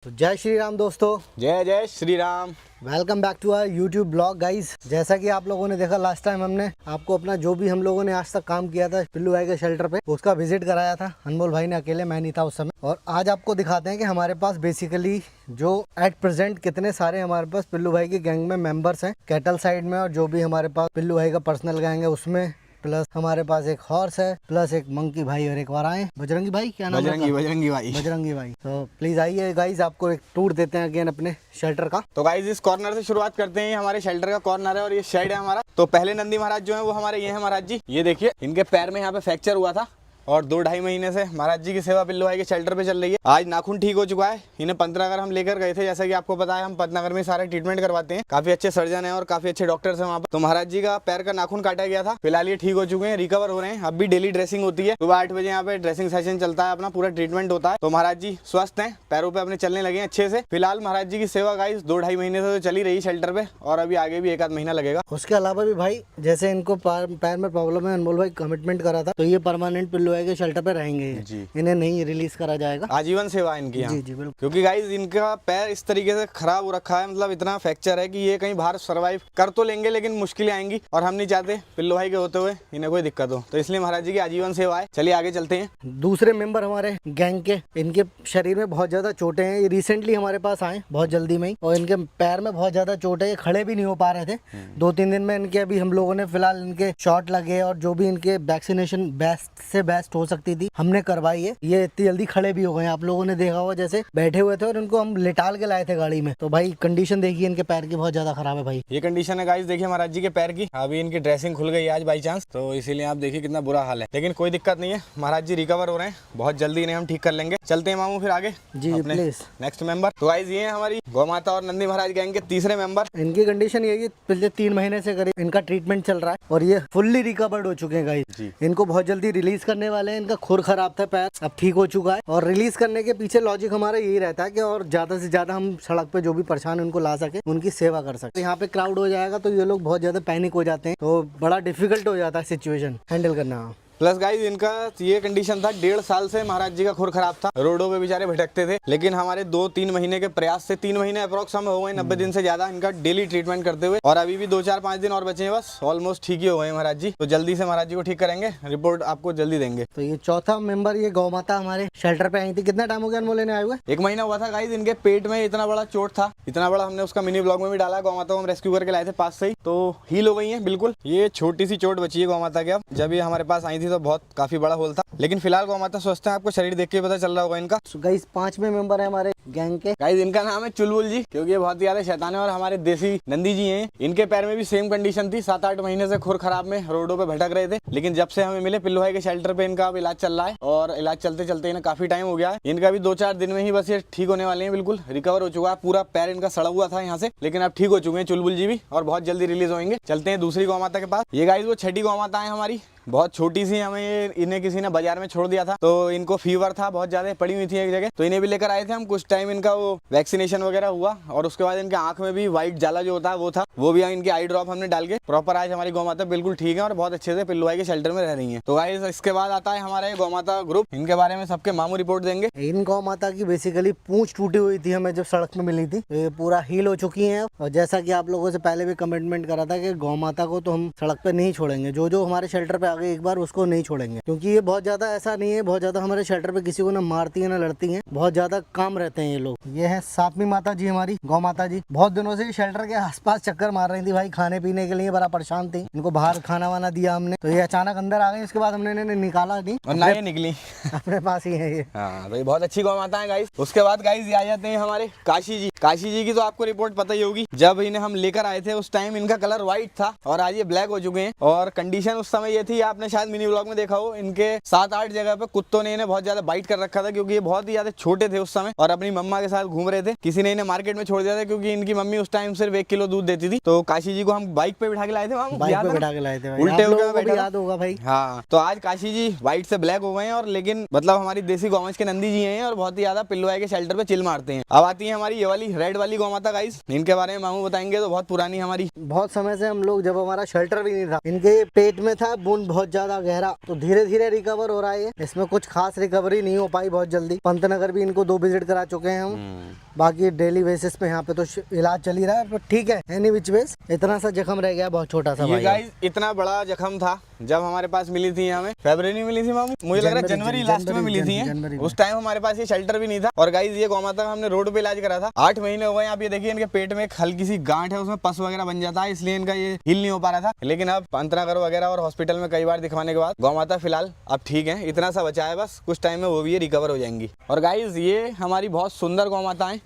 तो जय श्री राम दोस्तों, जय जय Shri Ram. Welcome back to our YouTube blog guys. जैसा कि आप लोगों ने देखा लास्ट टाइम हमने आपको अपना जो भी हम लोगों ने आज तक काम किया था पिल्लू भाई के शेल्टर पे उसका विजिट कराया था। अनमोल भाई ने अकेले, मैं नहीं था उस समय। और आज आपको दिखाते हैं कि हमारे पास बेसिकली जो एट प्रेजेंट कितने सारे हमारे पास पिल्लू भाई के गैंग में मेंबर्स हैं कैटल साइड में, और जो भी हमारे पास पिल्लू भाई का पर्सनल गैंग है उसमें, प्लस हमारे पास एक हॉर्स है, प्लस एक मंकी भाई और एक वाराएं। बजरंगी भाई क्या नाम है? बजरंगी भाई। बजरंगी भाई। तो प्लीज आइए गाइस, आपको एक टूर देते हैं अगेन अपने शेल्टर का। तो गाइस इस कॉर्नर से शुरुआत करते हैं। ये हमारे शेल्टर का कॉर्नर है और ये शेड है हमारा। तो पहले नंदी महाराज जो है वो हमारे ये है महाराज जी। ये देखिए इनके पैर में यहाँ पे फ्रैक्चर हुआ था और 2-2.5 महीने से महाराज जी की सेवा पिल्लू भाई के शेल्टर पे चल रही है। आज नाखून ठीक हो चुका है। इन्हें पंतनगर हम लेकर गए थे, जैसा कि आपको पता है हम पंतनगर में सारे ट्रीटमेंट करवाते हैं। काफी अच्छे सर्जन हैं और काफी अच्छे डॉक्टर्स हैं वहाँ पर। तो महाराज जी का पैर का नाखून काटा गया था, फिलहाल ये ठीक हो चुके हैं, रिकवर हो रहे हैं। अब भी डेली ड्रेसिंग होती है, सुबह 8 बजे यहाँ पे ड्रेसिंग सेशन चलता है, अपना पूरा ट्रीटमेंट होता है। तो महाराज जी स्वस्थ हैं, पैरों पे अपने चलने लगे हैं अच्छे से। फिलहाल महाराज जी की सेवा गाइस 2-2.5 महीने से तो चली रही शेल्टर पे और अभी आगे भी 1-आध महीना लगेगा। उसके अलावा भी भाई जैसे इनको पैर में प्रॉब्लम है, अनमोल भाई कमिटमेंट करा था, तो ये परमानेंट पिल्लू भाई के शेल्टर पे रहेंगे जी। इन्हें नहीं रिलीज करा जाएगा। आजीवन सेवा इनकी यहाँ। जी जी बिल्कुल। क्योंकि गाइस इनका पैर इस तरीके से खराब हो रखा है, मतलब इतना फ्रैक्चर है कि ये कहीं बाहर सरवाइव कर तो लेंगे लेकिन मुश्किलें आएंगी और हम नहीं चाहते पिल्लू भाई के होते हुए इन्हें कोई दिक्कत हो। तो इसलिए महाराज जी की आजीवन सेवा है। चलिए आगे चलते हैं। दूसरे मेंबर हमारे गैंग के, इनके शरीर में बहुत ज्यादा चोटें हैं। ये रिसेंटली हमारे पास आए बहुत जल्दी में ही, और इनके पैर में बहुत ज्यादा चोट है, ये खड़े भी नहीं हो पा रहे थे। 2-3 दिन में इनके अभी हम लोगों ने फिलहाल इनके शॉट लगे और जो भी इनके वैक्सीनेशन बेस्ट से बेस्ट हो सकती थी हमने करवाई है। ये इतनी जल्दी खड़े भी हो गए। आप लोगों ने देखा होगा जैसे बैठे हुए थे और इनको हम लिटाल के लाए थे गाड़ी में। तो भाई कंडीशन देखिए इनके पैर की बहुत ज्यादा खराब है भाई। ये कंडीशन है गाइस, देखिए महाराज जी के पैर की। अभी इनकी ड्रेसिंग खुल गई आज बाई चांस, तो इसीलिए आप देखिए कितना बुरा हाल है, लेकिन कोई दिक्कत नहीं है। महाराज जी रिकवर हो रहे हैं, बहुत जल्दी इन्हें हम ठीक कर लेंगे। चलते हैं मामू फिर आगे जी जी प्लीज। Next member. तो गाइस ये है हमारी गौ माता और नंदी महाराज गैंग के तीसरे मेंबर। इनकी कंडीशन ये है कि पिछले 3 महीने से करीब इनका ट्रीटमेंट चल रहा है और ये फुल्ली रिकवर्ड हो चुके हैं गाइस। इनको बहुत जल्दी रिलीज करने वाले हैं। इनका खुर खराब था पैर, अब ठीक हो चुका है। और रिलीज करने के पीछे लॉजिक हमारा यही रहता है कि और ज्यादा से ज्यादा हम सड़क पे जो भी परेशान है उनको ला सके, उनकी सेवा कर सके। यहाँ पे क्राउड हो जाएगा तो ये लोग बहुत ज्यादा पैनिक हो जाते हैं, तो बड़ा डिफिकल्ट हो जाता है सिचुएशन हैंडल करना। प्लस गाइस इनका ये कंडीशन था, 1.5 साल से महाराज जी का खुर खराब था, रोडों पे बेचारे भटकते थे। लेकिन हमारे 2-3 महीने के प्रयास से, 3 महीने अप्रोक्स हम हो गए, 90 दिन से ज्यादा इनका डेली ट्रीटमेंट करते हुए, और अभी भी 2-4-5 दिन और बचे हैं बस, ऑलमोस्ट ठीक ही हो गए महाराज जी। तो जल्दी से महाराज जी को ठीक करेंगे, रिपोर्ट आपको जल्दी देंगे। तो ये चौथा मेंबर, ये गौ माता हमारे शेल्टर पे आई थी। कितना टाइम हो गया अनमोल लेने आए हुए? 1 महीना हुआ था गाइस। इनके पेट में इतना बड़ा चोट था, इतना बड़ा, हमने उसका मिनी ब्लॉग में भी डाला। गौ माता को हम रेस्क्यू करके लाए थे पास से ही, तो हील हो गई है बिल्कुल। ये छोटी सी चोट बची है गौ माता के। अब जब ये हमारे पास आई थी तो बहुत काफी बड़ा होल था, लेकिन फिलहाल गौ माता स्वस्थ है। आपको शरीर देख के पता चल रहा होगा इनका। गाइस 5वें मेंबर है हमारे गैंग के। गाइस इनका नाम है चुलबुल जी, क्योंकि ये बहुत ही ज्यादा शैतान है और हमारे देसी नंदी जी हैं। इनके पैर में भी सेम कंडीशन थी, 7-8 महीने से खुर खराब में रोडों पे भटक रहे थे। लेकिन जब से हमें मिले पिल्लू भाई के शेल्टर पे, इनका अब इलाज चल रहा है और इलाज चलते चलते इन्हें काफी टाइम हो गया है। इनका भी 2-4 दिन में ही बस ये ठीक होने वाले हैं, बिल्कुल रिकवर हो चुका है। पूरा पैर इनका सड़ा हुआ था यहाँ से, लेकिन अब ठीक हो चुके हैं चुलबुल जी भी, और बहुत जल्दी रिलीज होंगे। चलते हैं दूसरी गौ माता के पास। ये गाइस वो छठी गौ माता है हमारी, बहुत छोटी सी। हमें इन्हें किसी ने बाजार में छोड़ दिया था, तो इनको फीवर था, बहुत ज्यादा पड़ी हुई थी एक जगह, तो इन्हें भी लेकर आए थे हम। कुछ टाइम इनका वो वैक्सीनेशन वगैरह हुआ और उसके बाद इनके आंख में भी व्हाइट जाला जो होता है वो था, वो भी इनकी आई ड्रॉप हमने डाल के प्रॉपर आज हमारी गौ माता बिल्कुल ठीक है और बहुत अच्छे से पिल्लू भाई के शेल्टर में रह रही है। तो गाइस इसके बाद आता है हमारा गौ माता ग्रुप। इनके बारे में सबके मामू रिपोर्ट देंगे। इन गौ माता की बेसिकली पूंछ टूटी हुई थी हमें जब सड़क में मिली थी, ये पूरा हील हो चुकी है। और जैसा कि आप लोगों से पहले भी कमिटमेंट करा था कि गौ माता को तो हम सड़क पे नहीं छोड़ेंगे, जो हमारे शेल्टर पे आ गए एक बार उसको नहीं छोड़ेंगे, क्योंकि ये बहुत ज्यादा ऐसा नहीं है, बहुत ज्यादा हमारे शेल्टर पे किसी को ना मारती है ना लड़ती है, बहुत ज्यादा काम रहते हैं ये लोग। ये है 7वीं माता जी हमारी गौ माता जी। बहुत दिनों से शेल्टर के आसपास चक्कर मार रही थी भाई, खाने पीने के लिए बड़ा परेशान थी। इनको बाहर खाना वाना दिया हमने, तो ये अचानक अंदर आ गई। उसके बाद हमने इन्हें निकाला नहीं और ना ये निकली अपने पास ही है ये। हाँ, तो ये बहुत अच्छी गौ माता है गाइस। उसके बाद गाइस ये आ जाते हैं हमारे काशी जी। काशी जी की तो आपको रिपोर्ट पता ही होगी। जब इन्हें हम लेकर आए थे उस टाइम इनका कलर व्हाइट था और आज ये ब्लैक हो चुके हैं। और कंडीशन उस समय ये थी, आपने शायद मिनी ब्लॉग में देखा हो, इनके 7-8 जगह पे कुत्तों ने इन्हें बहुत ज्यादा बाइट कर रखा था, क्योंकि ये बहुत ही ज्यादा छोटे थे उस समय और अपनी मम्मा के साथ घूम रहे थे। किसी ने इन्हें मार्केट में छोड़ दिया था, क्योंकि इनकी मम्मी उस टाइम सिर्फ 1 किलो दूध देती थी। तो काशी जी को हम बाइक पे बिठा के लाए थे, बाइक पे बिठा के लाए थे भाई, उल्टे आप लोगों को भी हो याद होगा भाई। हाँ, तो आज काशी जी व्हाइट से ब्लैक हो गए हैं, और लेकिन मतलब हमारी देसी गौवंश के नंदी जी हैं और बहुत ही ज्यादा पिल्लू भाई के शेल्टर पे चिल मारते हैं। अब आती है हमारी ये वाली रेड वाली गौ माता गाइस। इनके बारे में मामू बताएंगे। तो बहुत पुरानी हमारी, बहुत समय से हम लोग, जब हमारा शेल्टर भी नहीं था, इनके पेट में था बहुत ज्यादा गहरा, तो धीरे धीरे रिकवर हो रहा है। इसमें कुछ खास रिकवरी नहीं हो पाई बहुत जल्दी। पंतनगर भी इनको 2 विजिट करा चुके हैं हम। बाकी डेली बेसिस पे यहाँ पे तो इलाज चल ही रहा है, पर ठीक है एनी विच वेज। इतना सा जख्म रह गया, बहुत छोटा सा। ये गाइस इतना बड़ा जख्म था जब हमारे पास मिली थी, हमें फरवरी में मिली थी मामू, मुझे लग रहा है जनवरी लास्ट में मिली थी। उस टाइम हमारे पास ये शेल्टर भी नहीं था। और गाइस ये गौ माता का हमने रोड पे इलाज करा था। 8 महीने हो गए। आप ये देखिए इनके पेट में एक हल्की सी गांठ है, उसमें पस वगैरह बन जाता है, इसलिए इनका ये हील नहीं हो पा रहा था। लेकिन अब पंतनगर वगैरह और हॉस्पिटल में कई बार दिखवाने के बाद गौ माता फिलहाल अब ठीक है। इतना सा बचा है बस, कुछ टाइम में वो भी रिकवर हो जाएंगी। और गाइस ये हमारी बहुत सुंदर गौ माता है।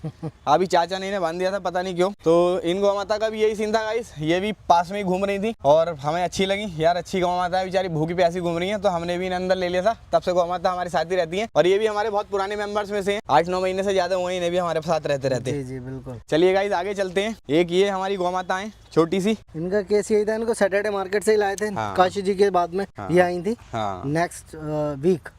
अभी चाचा ने इन्हें बांध दिया था, पता नहीं क्यों। तो इन गौ माता का भी यही सीन था गाइस, ये भी पास में ही घूम रही थी और हमें अच्छी लगी यार। अच्छी गौ माता है, बेचारी भूखी प्यासी घूम रही है, तो हमने भी इन्हें अंदर ले लिया था। तब से गौ माता हमारे साथ ही रहती है और ये भी हमारे बहुत पुराने मेंबर्स में से हैं। 8-9 महीने से ज्यादा हुए इन्हें भी हमारे साथ रहते। जी जी बिल्कुल। चलिए गाइस आगे चलते हैं। एक ये हमारी गौ माता है छोटी सी। इनका केस यही था, इनको सैटरडे मार्केट से ही लाए थे। हाँ। काशी जी के बाद में ये आई थी। हाँ। नेक्स्ट वीक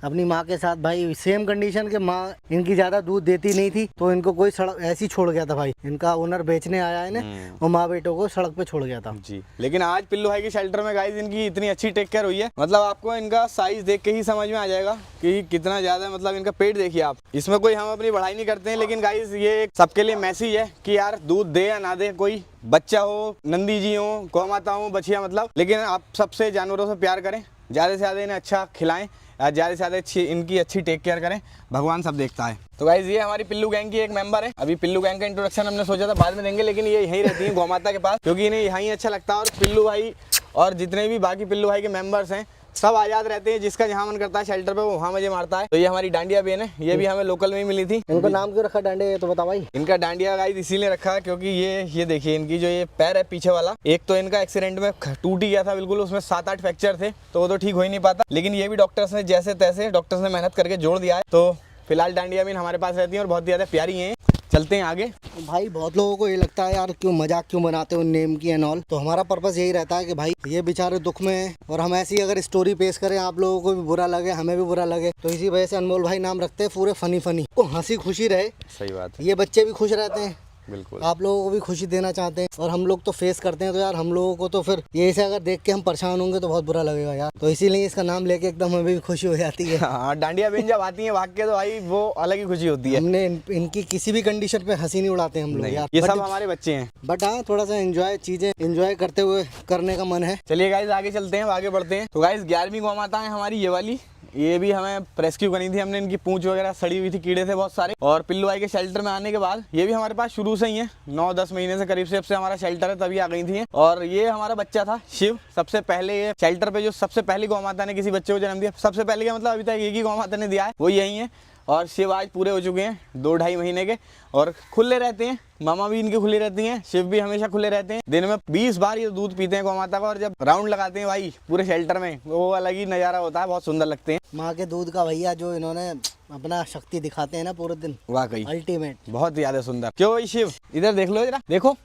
अपनी माँ के साथ। भाई सेम कंडीशन के, माँ इनकी ज्यादा दूध देती नहीं थी, तो इनको कोई सड़क ऐसी छोड़ गया था भाई। इनका ओनर बेचने आया है ना, वो माँ बेटों को सड़क पे छोड़ गया था जी। लेकिन आज पिल्लू भाई के शेल्टर में गाइस इनकी इतनी अच्छी टेक केयर हुई है, मतलब आपको इनका साइज देख के ही समझ में आ जाएगा कि कितना ज्यादा, मतलब इनका पेट देखिए आप। इसमें कोई हम अपनी बढ़ाई नहीं करते हैं, लेकिन गाइस ये सबके लिए मैसेज है कि यार दूध दे या ना दे, कोई बच्चा हो, नंदी जी हो, गौ माता हो, बछिया, मतलब, लेकिन आप सबसे जानवरों से प्यार करें, ज्यादा से ज्यादा इन्हें अच्छा खिलाएं, ज्यादा से ज्यादा इनकी अच्छी टेक केयर करें। भगवान सब देखता है। तो गाइस ये हमारी पिल्लू गैंग की एक मेंबर है। अभी पिल्लू गैंग का इंट्रोडक्शन हमने सोचा था बाद में देंगे, लेकिन ये यहीं रहती है गौ माता के पास, क्योंकि इन्हें यहाँ ही अच्छा लगता है। और पिल्लू भाई और जितने भी बाकी पिल्लू भाई के मेंबर्स हैं सब आजाद रहते हैं, जिसका जहाँ मन करता है शेल्टर पे वो वहाँ मजे मारता है। तो ये हमारी डांडिया बहन है, ये भी हमें लोकल में ही मिली थी। इनका नाम क्यों रखा डांडिया, ये तो बता भाई। इनका डांडिया गाइस इसीलिए रखा है क्योंकि ये देखिए इनकी जो ये पैर है पीछे वाला, एक तो इनका एक्सीडेंट में टूट ही गया था बिल्कुल, उसमें 7-8 फ्रैक्चर थे, तो वो तो ठीक हो ही नहीं पाता। लेकिन ये भी डॉक्टर्स ने जैसे तैसे डॉक्टर्स ने मेहनत करके जोड़ दिया है। तो फिलहाल डांडिया बहन हमारे पास रहती है और बहुत ज़्यादा प्यारी है। चलते हैं आगे। भाई बहुत लोगों को ये लगता है यार क्यों मजाक क्यों बनाते हो नेम की एंड ऑल, तो हमारा पर्पस यही रहता है कि भाई ये बेचारे दुख में हैं और हम ऐसी अगर स्टोरी पेश करें आप लोगों को भी बुरा लगे, हमें भी बुरा लगे, तो इसी वजह से अनमोल भाई नाम रखते हैं पूरे फनी को हंसी खुशी रहे। सही बात है। ये बच्चे भी खुश रहते हैं, बिल्कुल आप लोगों को भी खुशी देना चाहते हैं, और हम लोग तो फेस करते हैं, तो यार हम लोगों को तो फिर ये से अगर देख के हम परेशान होंगे तो बहुत बुरा लगेगा यार। तो इसीलिए इसका नाम लेके एकदम हमें भी खुशी हो जाती है। हाँ, डांडिया बहन जब आती है भाग के तो भाई वो अलग ही खुशी होती है। हमने इनकी किसी भी कंडीशन पे हंसी नहीं उड़ाते हम लोग यार, ये सब हमारे बच्चे हैं। बट हाँ थोड़ा सा चीजें एंजॉय करते हुए करने का मन है। चलिए गाइस आगे चलते हैं, आगे बढ़ते हैं। तो गाइस 11वीं गौ माता है हमारी ये वाली, ये भी हमें रेस्क्यू करी थी हमने। इनकी पूंछ वगैरह सड़ी हुई थी, कीड़े थे बहुत सारे, और पिल्लू भाई के शेल्टर में आने के बाद ये भी हमारे पास शुरू से ही है। 9-10 महीने से करीब से हमारा शेल्टर है, तभी आ गई थी। और ये हमारा बच्चा था शिव। सबसे पहले ये शेल्टर पे जो सबसे पहली गौ माता ने किसी बच्चे को जन्म दिया, सबसे पहले क्या मतलब अभी तक एक ही गौ माता ने दिया है, वो यही है। और शिव आज पूरे हो चुके हैं 2-2.5 महीने के और खुले रहते हैं। मामा भी इनकी खुली रहती हैं, शिव भी हमेशा खुले रहते हैं। दिन में 20 बार ये दूध पीते हैं गौ माता का, और जब राउंड लगाते हैं भाई पूरे शेल्टर में, वो अलग ही नज़ारा होता है, बहुत सुंदर लगते हैं। माँ के दूध का भैया जो इन्होंने अपना शक्ति दिखाते हैं ना पूरे दिन, वाकई अल्टीमेट, बहुत ज्यादा सुंदर। क्यों भाई शिव, इधर देख लो जरा, देखो,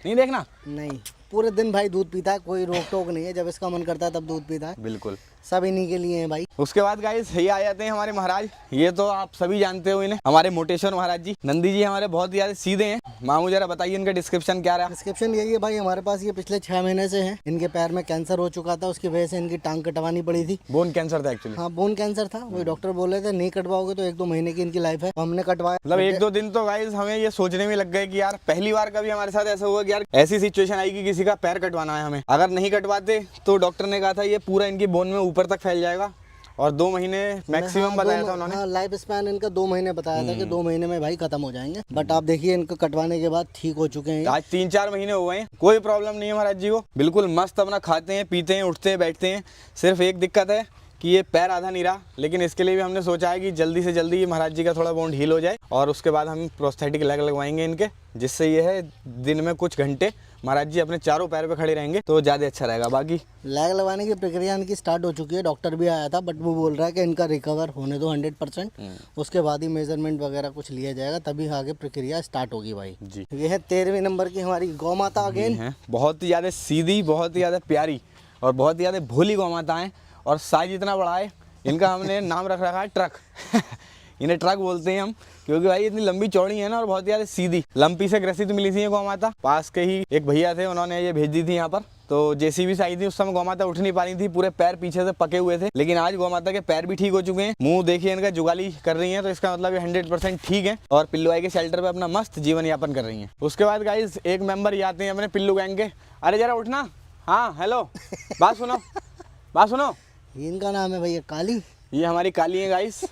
नहीं देखना? नहीं, पूरे दिन भाई दूध पीता है, कोई रोक टोक नहीं है, जब इसका मन करता है तब दूध पीता है। बिल्कुल, सब इन्हीं के लिए हैं भाई। उसके बाद गाइस ये आ जाते हैं हमारे महाराज, ये तो आप सभी जानते हो इन्हें, हमारे मोटेश्वर महाराज जी। नंदी जी हमारे बहुत ज्यादा सीधे हैं। मामू जरा बताइए इनका डिस्क्रिप्शन क्या रहा? डिस्क्रिप्शन यही है भाई, हमारे पास ये पिछले 6 महीने से हैं। इनके पैर में कैंसर हो चुका था, उसकी वजह से इनकी टांग कटवानी पड़ी थी। बोन कैंसर था एक्चुअली। हाँ बोन कैंसर था, वही डॉक्टर बोले थे नहीं कटवाओगे तो 1-2 महीने की इनकी लाइफ है, तो हमने कटवाया। मतलब 1-2 दिन तो गाइस हमें ये सोचने में लग गए कि यार पहली बार कभी हमारे साथ ऐसा हुआ कि यार ऐसी सिचुएशन आई कि किसी का पैर कटवाना है हमें। अगर नहीं कटवाते तो डॉक्टर ने कहा था ये पूरा इनकी बोन में ऊपर तक फैल जाएगा, और 2 महीने मैक्सिमम बताया था उन्होंने। लाइफ स्पैन इनका 2 महीने बताया था कि 2 महीने में भाई खत्म हो जाएंगे, बट आप देखिए इनको कटवाने के बाद ठीक हो चुके हैं। आज 3-4 महीने हुए हैं, कोई प्रॉब्लम नहीं है महाराज जी को, बिल्कुल मस्त अपना खाते हैं, पीते हैं, उठते हैं, बैठते हैं। सिर्फ एक दिक्कत है कि ये पैर आधा नहीं रहा, लेकिन इसके लिए भी हमने सोचा है कि जल्दी से जल्दी महाराज जी का थोड़ा बोन हील हो जाए, और उसके बाद हम प्रोस्थेटिक लेग लगवाएंगे इनके, जिससे ये है दिन में कुछ घंटे महाराज जी अपने चारों पैर पे खड़े रहेंगे तो ज़्यादा अच्छा रहेगा। बाकी लेग लगवाने की प्रक्रिया इनकी स्टार्ट हो चुकी है, डॉक्टर भी आया था, बट वो बोल रहा है कि इनका रिकवर होने दो 100%, उसके बाद ही मेजरमेंट वगैरह कुछ लिया जाएगा, तभी आगे प्रक्रिया स्टार्ट होगी भाई जी। ये है 13वें नंबर की हमारी गौ माता अगेन है, बहुत ही ज़्यादा सीधी, बहुत ही ज़्यादा प्यारी और बहुत ही ज़्यादा भोली गौ माता है, और साइज इतना बड़ा है, इनका हमने नाम रख रखा है ट्रक इन्हें ट्रक बोलते हैं हम, क्योंकि भाई इतनी लंबी चौड़ी है ना और बहुत ज़्यादा सीधी। लंपी से ग्रसित मिली थी ये गौ माता। पास के ही एक भैया थे, उन्होंने ये भेज दी थी यहाँ पर। तो जेसीबी से आई थी, उस समय गौ माता उठ नहीं पा रही थी, पूरे पैर पीछे से पके हुए थे। लेकिन आज गौ माता के पैर भी ठीक हो चुके हैं, मुंह देखिए इनका जुगाली कर रही हैं, तो इसका मतलब ये 100% ठीक है और पिल्लू भाई के शेल्टर पे अपना मस्त जीवन यापन कर रही हैं। उसके बाद गाइस एक मेंबर ये आते हैं अपने पिल्लू गैंग के। अरे जरा उठना, हाँ हेलो, बात सुनो, बात सुनो। इनका नाम है भैया काली। ये हमारी काली है गाइस।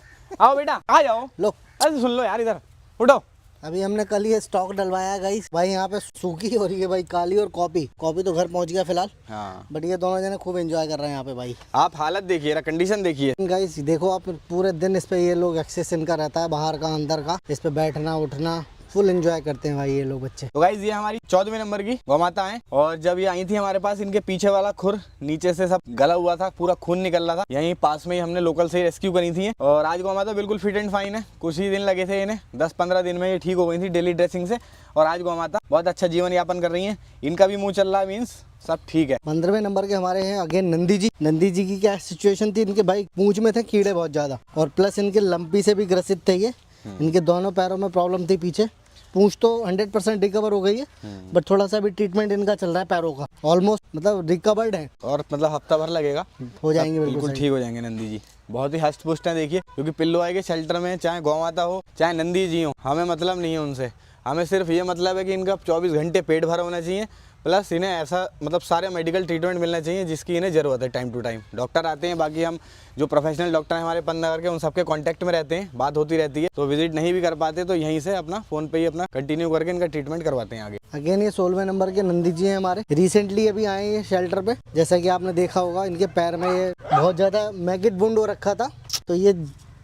आओ बेटा आ जाओ, लो अरे सुन लो यार, इधर उठो। अभी हमने कल ये स्टॉक डलवाया है गाइस। भाई यहाँ पे सूखी हो रही है भाई, काली और कॉपी। कॉपी तो घर पहुँच गया फिलहाल, हाँ बट ये दोनों जने खूब एंजॉय कर रहे हैं यहाँ पे भाई। आप हालत देखिए, कंडीशन देखिए गाइस देखो आप, पूरे दिन इस पे ये लोग एक्सेस इनका रहता है, बाहर का अंदर का, इस पे बैठना उठना फुल एंजॉय करते हैं भाई ये लोग बच्चे। तो गाइस ये हमारी 14वें नंबर की गौ माता है और जब ये आई थी हमारे पास, इनके पीछे वाला खुर नीचे से सब गला हुआ था, पूरा खून निकल रहा था। यहीं पास में ही हमने लोकल से रेस्क्यू करी थी और आज गौ माता बिल्कुल फिट एंड फाइन है। कुछ ही दिन लगे थे इन्हें, 10-15 दिन में ये ठीक हो गई थी डेली ड्रेसिंग से और आज गौ माता बहुत अच्छा जीवन यापन कर रही है। इनका भी मुँह चल रहा है, मीन्स सब ठीक है। 15वें नंबर के हमारे हैं अगेन नंदी जी। नंदी जी की क्या सिचुएशन थी, इनके भाई पूंछ में थे कीड़े बहुत ज्यादा और प्लस इनके लंपी से भी ग्रसित थे ये। इनके दोनों पैरों में प्रॉब्लम थी पीछे। पूंछ तो 100% रिकवर हो गई है, बट थोड़ा सा भी ट्रीटमेंट इनका चल रहा है पैरों का। ऑलमोस्ट मतलब रिकवर्ड है और मतलब हफ्ता भर लगेगा, हो जाएंगे बिल्कुल ठीक हो जाएंगे नंदी जी। बहुत ही हष्ट पुष्ट है देखिए, क्योंकि पिल्लू भाई के शेल्टर में चाहे गौ माता हो चाहे नंदी जी हो, हमें मतलब नहीं है उनसे। हमें सिर्फ ये मतलब है कि इनका 24 घंटे पेट भरा होना चाहिए, प्लस इन्हें ऐसा मतलब सारे मेडिकल ट्रीटमेंट मिलना चाहिए जिसकी इन्हें ज़रूरत है टाइम टू टाइम। डॉक्टर आते हैं, बाकी हम जो प्रोफेशनल डॉक्टर हैं हमारे पंतनगर के, उन सबके कांटेक्ट में रहते हैं, बात होती रहती है। तो विजिट नहीं भी कर पाते तो यहीं से अपना फ़ोन पे ही अपना कंटिन्यू करके इनका ट्रीटमेंट करवाते हैं आगे। अगेन ये 16वें नंबर के नंदी जी हैं हमारे। रिसेंटली अभी आए हैं शेल्टर पे, जैसा कि आपने देखा होगा इनके पैर में ये बहुत ज़्यादा मैगेट वुंड हो रखा था। तो ये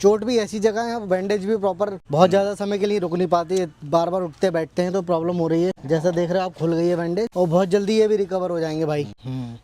चोट भी ऐसी जगह है, बैंडेज भी प्रॉपर बहुत ज़्यादा समय के लिए रुक नहीं पाती है, बार बार उठते बैठते हैं तो प्रॉब्लम हो रही है। जैसा देख रहे हो आप, खुल गई है बैंडेज और बहुत जल्दी ये भी रिकवर हो जाएंगे भाई।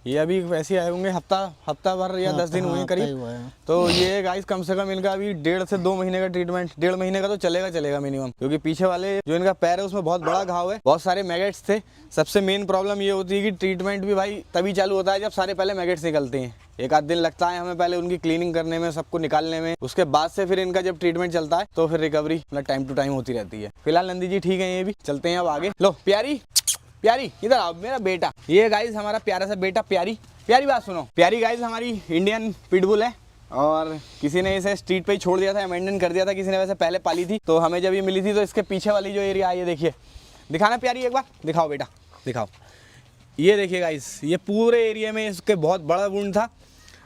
ये अभी वैसे आए होंगे हफ्ता भर या 10 दिन हुए करीब। तो ये गाइस कम से कम इनका अभी 1.5 से 2 महीने का ट्रीटमेंट, 1.5 महीने का तो चलेगा मिनिमम, क्योंकि पीछे वाले जो इनका पैर है उसमें बहुत बड़ा घाव है, बहुत सारे मैगेट्स थे। सबसे मेन प्रॉब्लम ये होती है कि ट्रीटमेंट भी भाई तभी चालू होता है जब सारे पहले मैगेट्स निकलते हैं। 1 आध दिन लगता है हमें पहले उनकी क्लीनिंग करने में, सबको निकालने में, उसके बाद से फिर इनका जब ट्रीटमेंट चलता है तो फिर रिकवरी मतलब टाइम टू टाइम होती रहती है। फिलहाल नंदी जी ठीक है, ये भी चलते हैं अब आगे। लो प्यारी प्यारी इधर आओ, मेरा बेटा। ये गाइस हमारा प्यारा सा बेटा प्यारी। प्यारी बात सुनो, प्यारी गाइस हमारी इंडियन पिटबुल है और किसी ने इसे स्ट्रीट पे ही छोड़ दिया था, अमेंडन कर दिया था किसी ने, वैसे पहले पाली थी। तो हमें जब ये मिली थी तो इसके पीछे वाली जो एरिया है ये देखिए, दिखाना प्यारी एक बार, दिखाओ बेटा दिखाओ। ये देखिए गाइस, ये पूरे एरिया में इसके बहुत बड़ा वुंड था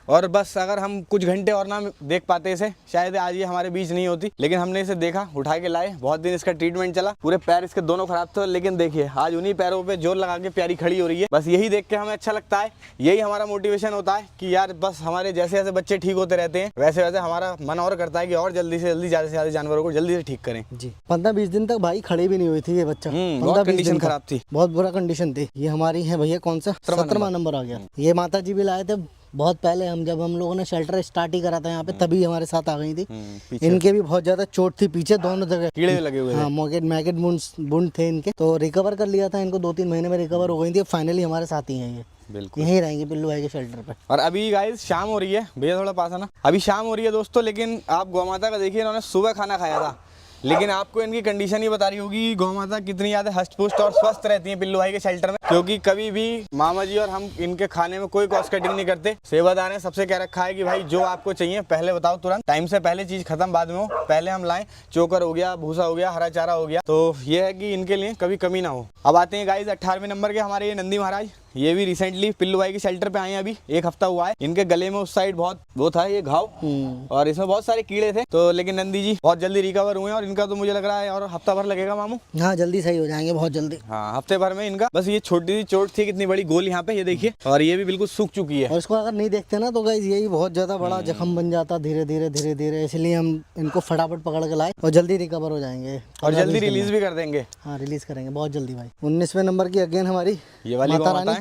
और बस अगर हम कुछ घंटे और ना देख पाते इसे, शायद आज ये हमारे बीच नहीं होती। लेकिन हमने इसे देखा, उठा के लाए, बहुत दिन इसका ट्रीटमेंट चला, पूरे पैर इसके दोनों खराब थे, लेकिन देखिए आज उन्हीं पैरों पे जोर लगा के प्यारी खड़ी हो रही है। बस यही देख के हमें अच्छा लगता है, यही हमारा मोटिवेशन होता है कि यार बस हमारे जैसे जैसे बच्चे ठीक होते रहते हैं वैसे वैसे हमारा मन और करता है कि और जल्दी से जल्दी ज़्यादा से ज़्यादा जानवरों को जल्दी से ठीक करें जी। 15-20 दिन तक भाई खड़ी भी नहीं हुई थी ये बच्चा। बहुत कंडीशन खराब थी, बहुत बुरा कंडीशन थी। ये हमारी है भैया, कौन सा 17वां नंबर आ गया। ये माता जी भी लाए थे बहुत पहले, जब हम लोगों ने शेल्टर स्टार्ट ही करा था यहाँ पे, तभी हमारे साथ आ गई थी। इनके भी बहुत ज्यादा चोट थी पीछे, दोनों जगह कीड़े लगे हुए थे। हाँ, मैगेट वुंड थे इनके, तो रिकवर कर लिया था इनको, 2-3 महीने में रिकवर हो गई थी। फाइनली हमारे साथ ही हैं ये, बिल्कुल यहीं रहेंगे पिल्लू भाई के शेल्टर पे। और अभी गाइस शाम हो रही है, भैया थोड़ा पास आना। अभी शाम हो रही है दोस्तों, लेकिन आप गौ माता का देखिए, इन्होंने सुबह खाना खाया था, लेकिन आपको इनकी कंडीशन ही बता रही होगी गौ माता कितनी ज़्यादा हष्ट पुष्ट और स्वस्थ रहती हैं पिल्लू भाई के शेल्टर में, क्योंकि कभी भी मामा जी और हम इनके खाने में कोई कॉस्ट कटिंग नहीं करते। सेवादार ने सबसे कह रखा है कि भाई जो आपको चाहिए पहले बताओ, तुरंत टाइम से पहले चीज़ खत्म बाद में हो, पहले हम लाएं। चोकर हो गया, भूसा हो गया, हरा चारा हो गया, तो ये है कि इनके लिए कभी कमी ना हो। अब आते हैं गाइस 18वें नंबर के हमारे ये नंदी महाराज। ये भी रिसेंटली पिल्लू भाई के शेल्टर पे आए हैं, अभी 1 हफ्ता हुआ है। इनके गले में उस साइड बहुत वो था ये घाव और इसमें बहुत सारे कीड़े थे, तो लेकिन नंदी जी बहुत जल्दी रिकवर हुए हैं और इनका तो मुझे लग रहा है और हफ्ता भर लगेगा मामू। हाँ, जल्दी सही हो जाएंगे, बहुत जल्दी। हाँ, हफ्ते भर में इनका बस ये छोटी सी चोट थी, कितनी बड़ी गोल यहाँ पे ये देखिए, और ये भी बिल्कुल सूख चुकी है। और इसको अगर नहीं देखते ना तो गाइस यही बहुत ज्यादा बड़ा जख्म बन जाता धीरे धीरे, इसलिए हम इनको फटाफट पकड़ के लाए और जल्दी रिकवर हो जाएंगे और जल्दी रिलीज भी कर देंगे। हाँ, रिलीज करेंगे बहुत जल्दी भाई। 19वें नंबर की अगेन हमारी ये वाली गौ माता है।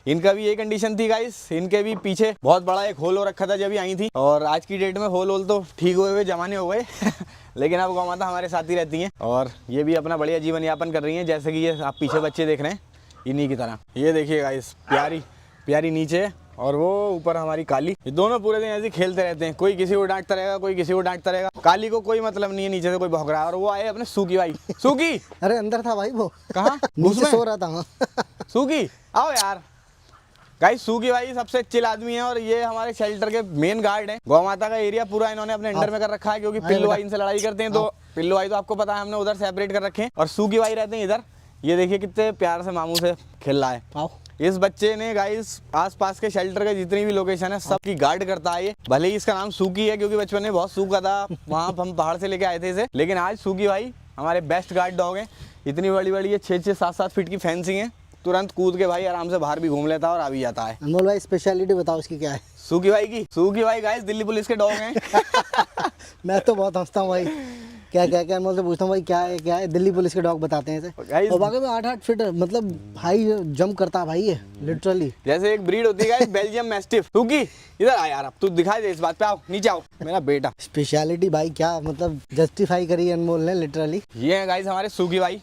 इनका भी ये कंडीशन थी गाइस, इनके भी पीछे बहुत बड़ा एक होल हो रखा था जब ये आई थी, और आज की डेट में होल तो ठीक हुए जमाने हो गए लेकिन अब गौ माता हमारे साथ ही रहती हैं और ये भी अपना बढ़िया जीवन यापन कर रही हैं, जैसे कि ये आप पीछे बच्चे देख रहे हैं इन्हीं की तरह। ये देखिए गाइस, प्यारी नीचे और वो ऊपर हमारी काली। ये दोनों पूरे दिन ऐसे ही खेलते रहते हैं, कोई किसी को डांटता रहेगा, कोई किसी को डांटता रहेगा। काली को कोई मतलब नहीं है नीचे से कोई भौंक रहा है, और वो आए अपने सूकी भाई। सूकी अरे अंदर था भाई वो। कहाँ? नीचे उसमें? सो रहा था। सूकी आओ यार। गाइस सूकी भाई सबसे चिल आदमी है, और ये हमारे शेल्टर के मेन गार्ड हैं। गौ माता का एरिया पूरा इन्होंने अपने अंडर में कर रखा है, क्योंकि पिल्लू भाई इनसे लड़ाई करते हैं, तो पिल्लू भाई तो आपको पता है हमने उधर सेपरेट कर रखे हैं, और सूकी भाई रहते हैं इधर। ये देखिए कितने प्यार से मामू से खेल रहा है। आओ। इस बच्चे ने गाइस आसपास के शेल्टर के जितनी भी लोकेशन है सबकी गार्ड करता है ये। भले ही इसका नाम सूकी है, क्योंकि बचपन में बहुत सूखा था, वहाँ हम पहाड़ से लेके आए थे इसे, लेकिन आज सूकी भाई हमारे बेस्ट गार्ड डॉग हैं। इतनी बड़ी बड़ी है, 6-6, 7-7 फीट की फेंसिंग है, तुरंत कूद के भाई आराम से बाहर भी घूम लेता है और आ भी जाता है। अनमोल भाई स्पेशलिटी बताओ इसकी क्या है? सूकी भाई की, सूकी भाई गाइस दिल्ली पुलिस के डॉग हैं। मैं तो बहुत हंसता हूँ भाई, क्या क्या क्या अनमोल से पूछता हूँ भाई क्या है, दिल्ली पुलिस के डॉग बताते हैं इसे। Guys- और बाकी में 8-8 फीट मतलब भाई जंप करता है भाई ये लिटरली। जैसे एक ब्रीड होती है गाइस बेल्जियम मैस्टिफ। सूकी इधर आ यार, अब तू दिखाई दे इस बात पे, आओ नीचे आओ मेरा बेटा। स्पेशलिटी भाई क्या मतलब जस्टिफाई करी है अनमोल ने लिटरली। ये है गाइस हमारे सूकी भाई।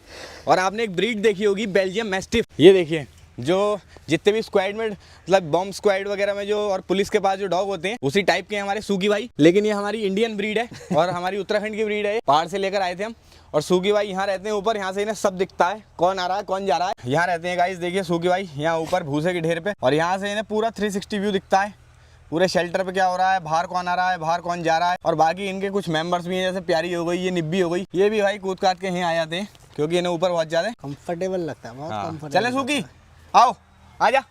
और आपने एक ब्रीड देखी होगी बेल्जियम मैस्टिफ। ये देखिए जो जितने भी स्क्वाड में मतलब बॉम्ब स्क्वाड वगैरह में जो और पुलिस के पास जो डॉग होते हैं उसी टाइप के हैं हमारे सूकी भाई। लेकिन ये हमारी इंडियन ब्रीड है और हमारी उत्तराखंड की ब्रीड है। पहाड़ से लेकर आए थे हम, और सूकी भाई यहाँ रहते हैं ऊपर। यहाँ से इन्हें सब दिखता है, कौन आ रहा है कौन जा रहा है। यहाँ रहते हैं गाइस, देखिए सूकी भाई यहाँ ऊपर भूसे के ढेर पे, और यहाँ से इन्हें पूरा 360 व्यू दिखता है, पूरे शेल्टर पे क्या हो रहा है, बाहर कौन आ रहा है, बाहर कौन जा रहा है। और बाकी इनके कुछ मेंबर्स भी हैं, जैसे प्यारी हो गई, ये निब्बी हो गई, ये भी भाई कूद काट के यहाँ आ जाते हैं, क्योंकि इन्हें ऊपर बहुत ज्यादा कंफर्टेबल लगता है, बहुत कंफर्टेबल। चले सूकी आओ, आजा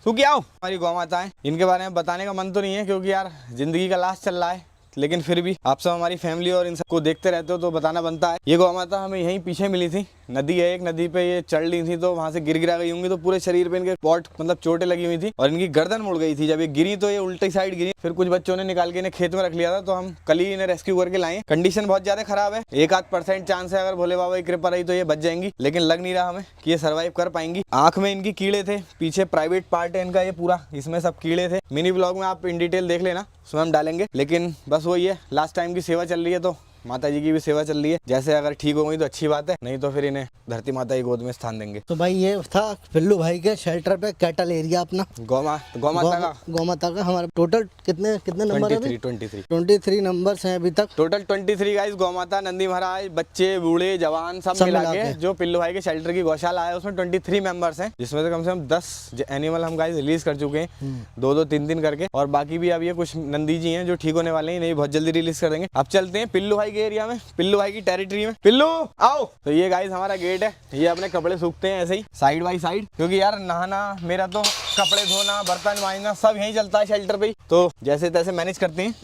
सूकी आओ। हमारी गौ माता है, इनके बारे में बताने का मन तो नहीं है, क्योंकि यार जिंदगी का लास्ट चल रहा है, लेकिन फिर भी आप सब हमारी फैमिली और इन सबको देखते रहते हो तो बताना बनता है। ये गौ माता हमें यहीं पीछे मिली थी, नदी है एक, नदी पे ये चढ़ ली थी, तो वहां से गिर गिरा गई होंगी, तो पूरे शरीर पे इनके पॉट मतलब चोटें लगी हुई थी, और इनकी गर्दन मुड़ गई थी। जब ये गिरी तो ये उल्टी साइड गिरी, फिर कुछ बच्चों ने निकाल के इन्हें खेत में रख लिया था, तो हम कल ही इन्हें रेस्क्यू करके लाए। कंडीशन बहुत ज्यादा खराब है, 1-8% चांस है अगर भोले बाबा की कृपा रही तो ये बच जाएंगी, लेकिन लग नहीं रहा हमें कि ये सर्वाइव कर पाएंगी। आंख में इनकी कीड़े थे, पीछे प्राइवेट पार्ट है इनका ये पूरा, इसमें सब कीड़े थे। मिनी ब्लॉग में आप इन डिटेल देख लेना, उसमें हम डालेंगे। लेकिन बस वही है, लास्ट टाइम की सेवा चल रही है, तो माता जी की भी सेवा चल रही है। जैसे अगर ठीक हो गई तो अच्छी बात है, नहीं तो फिर इन्हें धरती माता की गोद में स्थान देंगे। तो भाई ये था पिल्लू भाई के शेल्टर पे कैटल एरिया अपना, गौ माता का हमारे टोटल कितने नंबर है? 23 नंबर्स हैं अभी तक टोटल 23 गाइस। गौ माता, नंदी महाराज, बच्चे, बूढ़े, जवान सब मिला के जो पिल्लू भाई के शेल्टर की गौशाला है उसमें 23 मेंबर्स हैं, जिसमें से कम 10 एनिमल हम गाइस रिलीज कर चुके हैं, 2-2, 3-3 करके। और बाकी भी अब ये कुछ नंदी जी हैं जो ठीक होने वाले हैं, इन्हें बहुत जल्दी रिलीज कर देंगे। अब चलते हैं पिल्लू भाई के एरिया में, पिल्लू भाई की टेरिटरी में। पिल्लू आओ। तो ये गाइस हमारा गेट है, ये अपने कपड़े सूखते हैं ऐसे ही साइड बाई साइड, क्योंकि यार नहाना मेरा तो, कपड़े धोना, बर्तन मांजना सब यहीं चलता है शेल्टर पे ही, तो जैसे तैसे मैनेज करते हैं।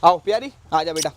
आओ प्यारी, आ जाओ बेटा,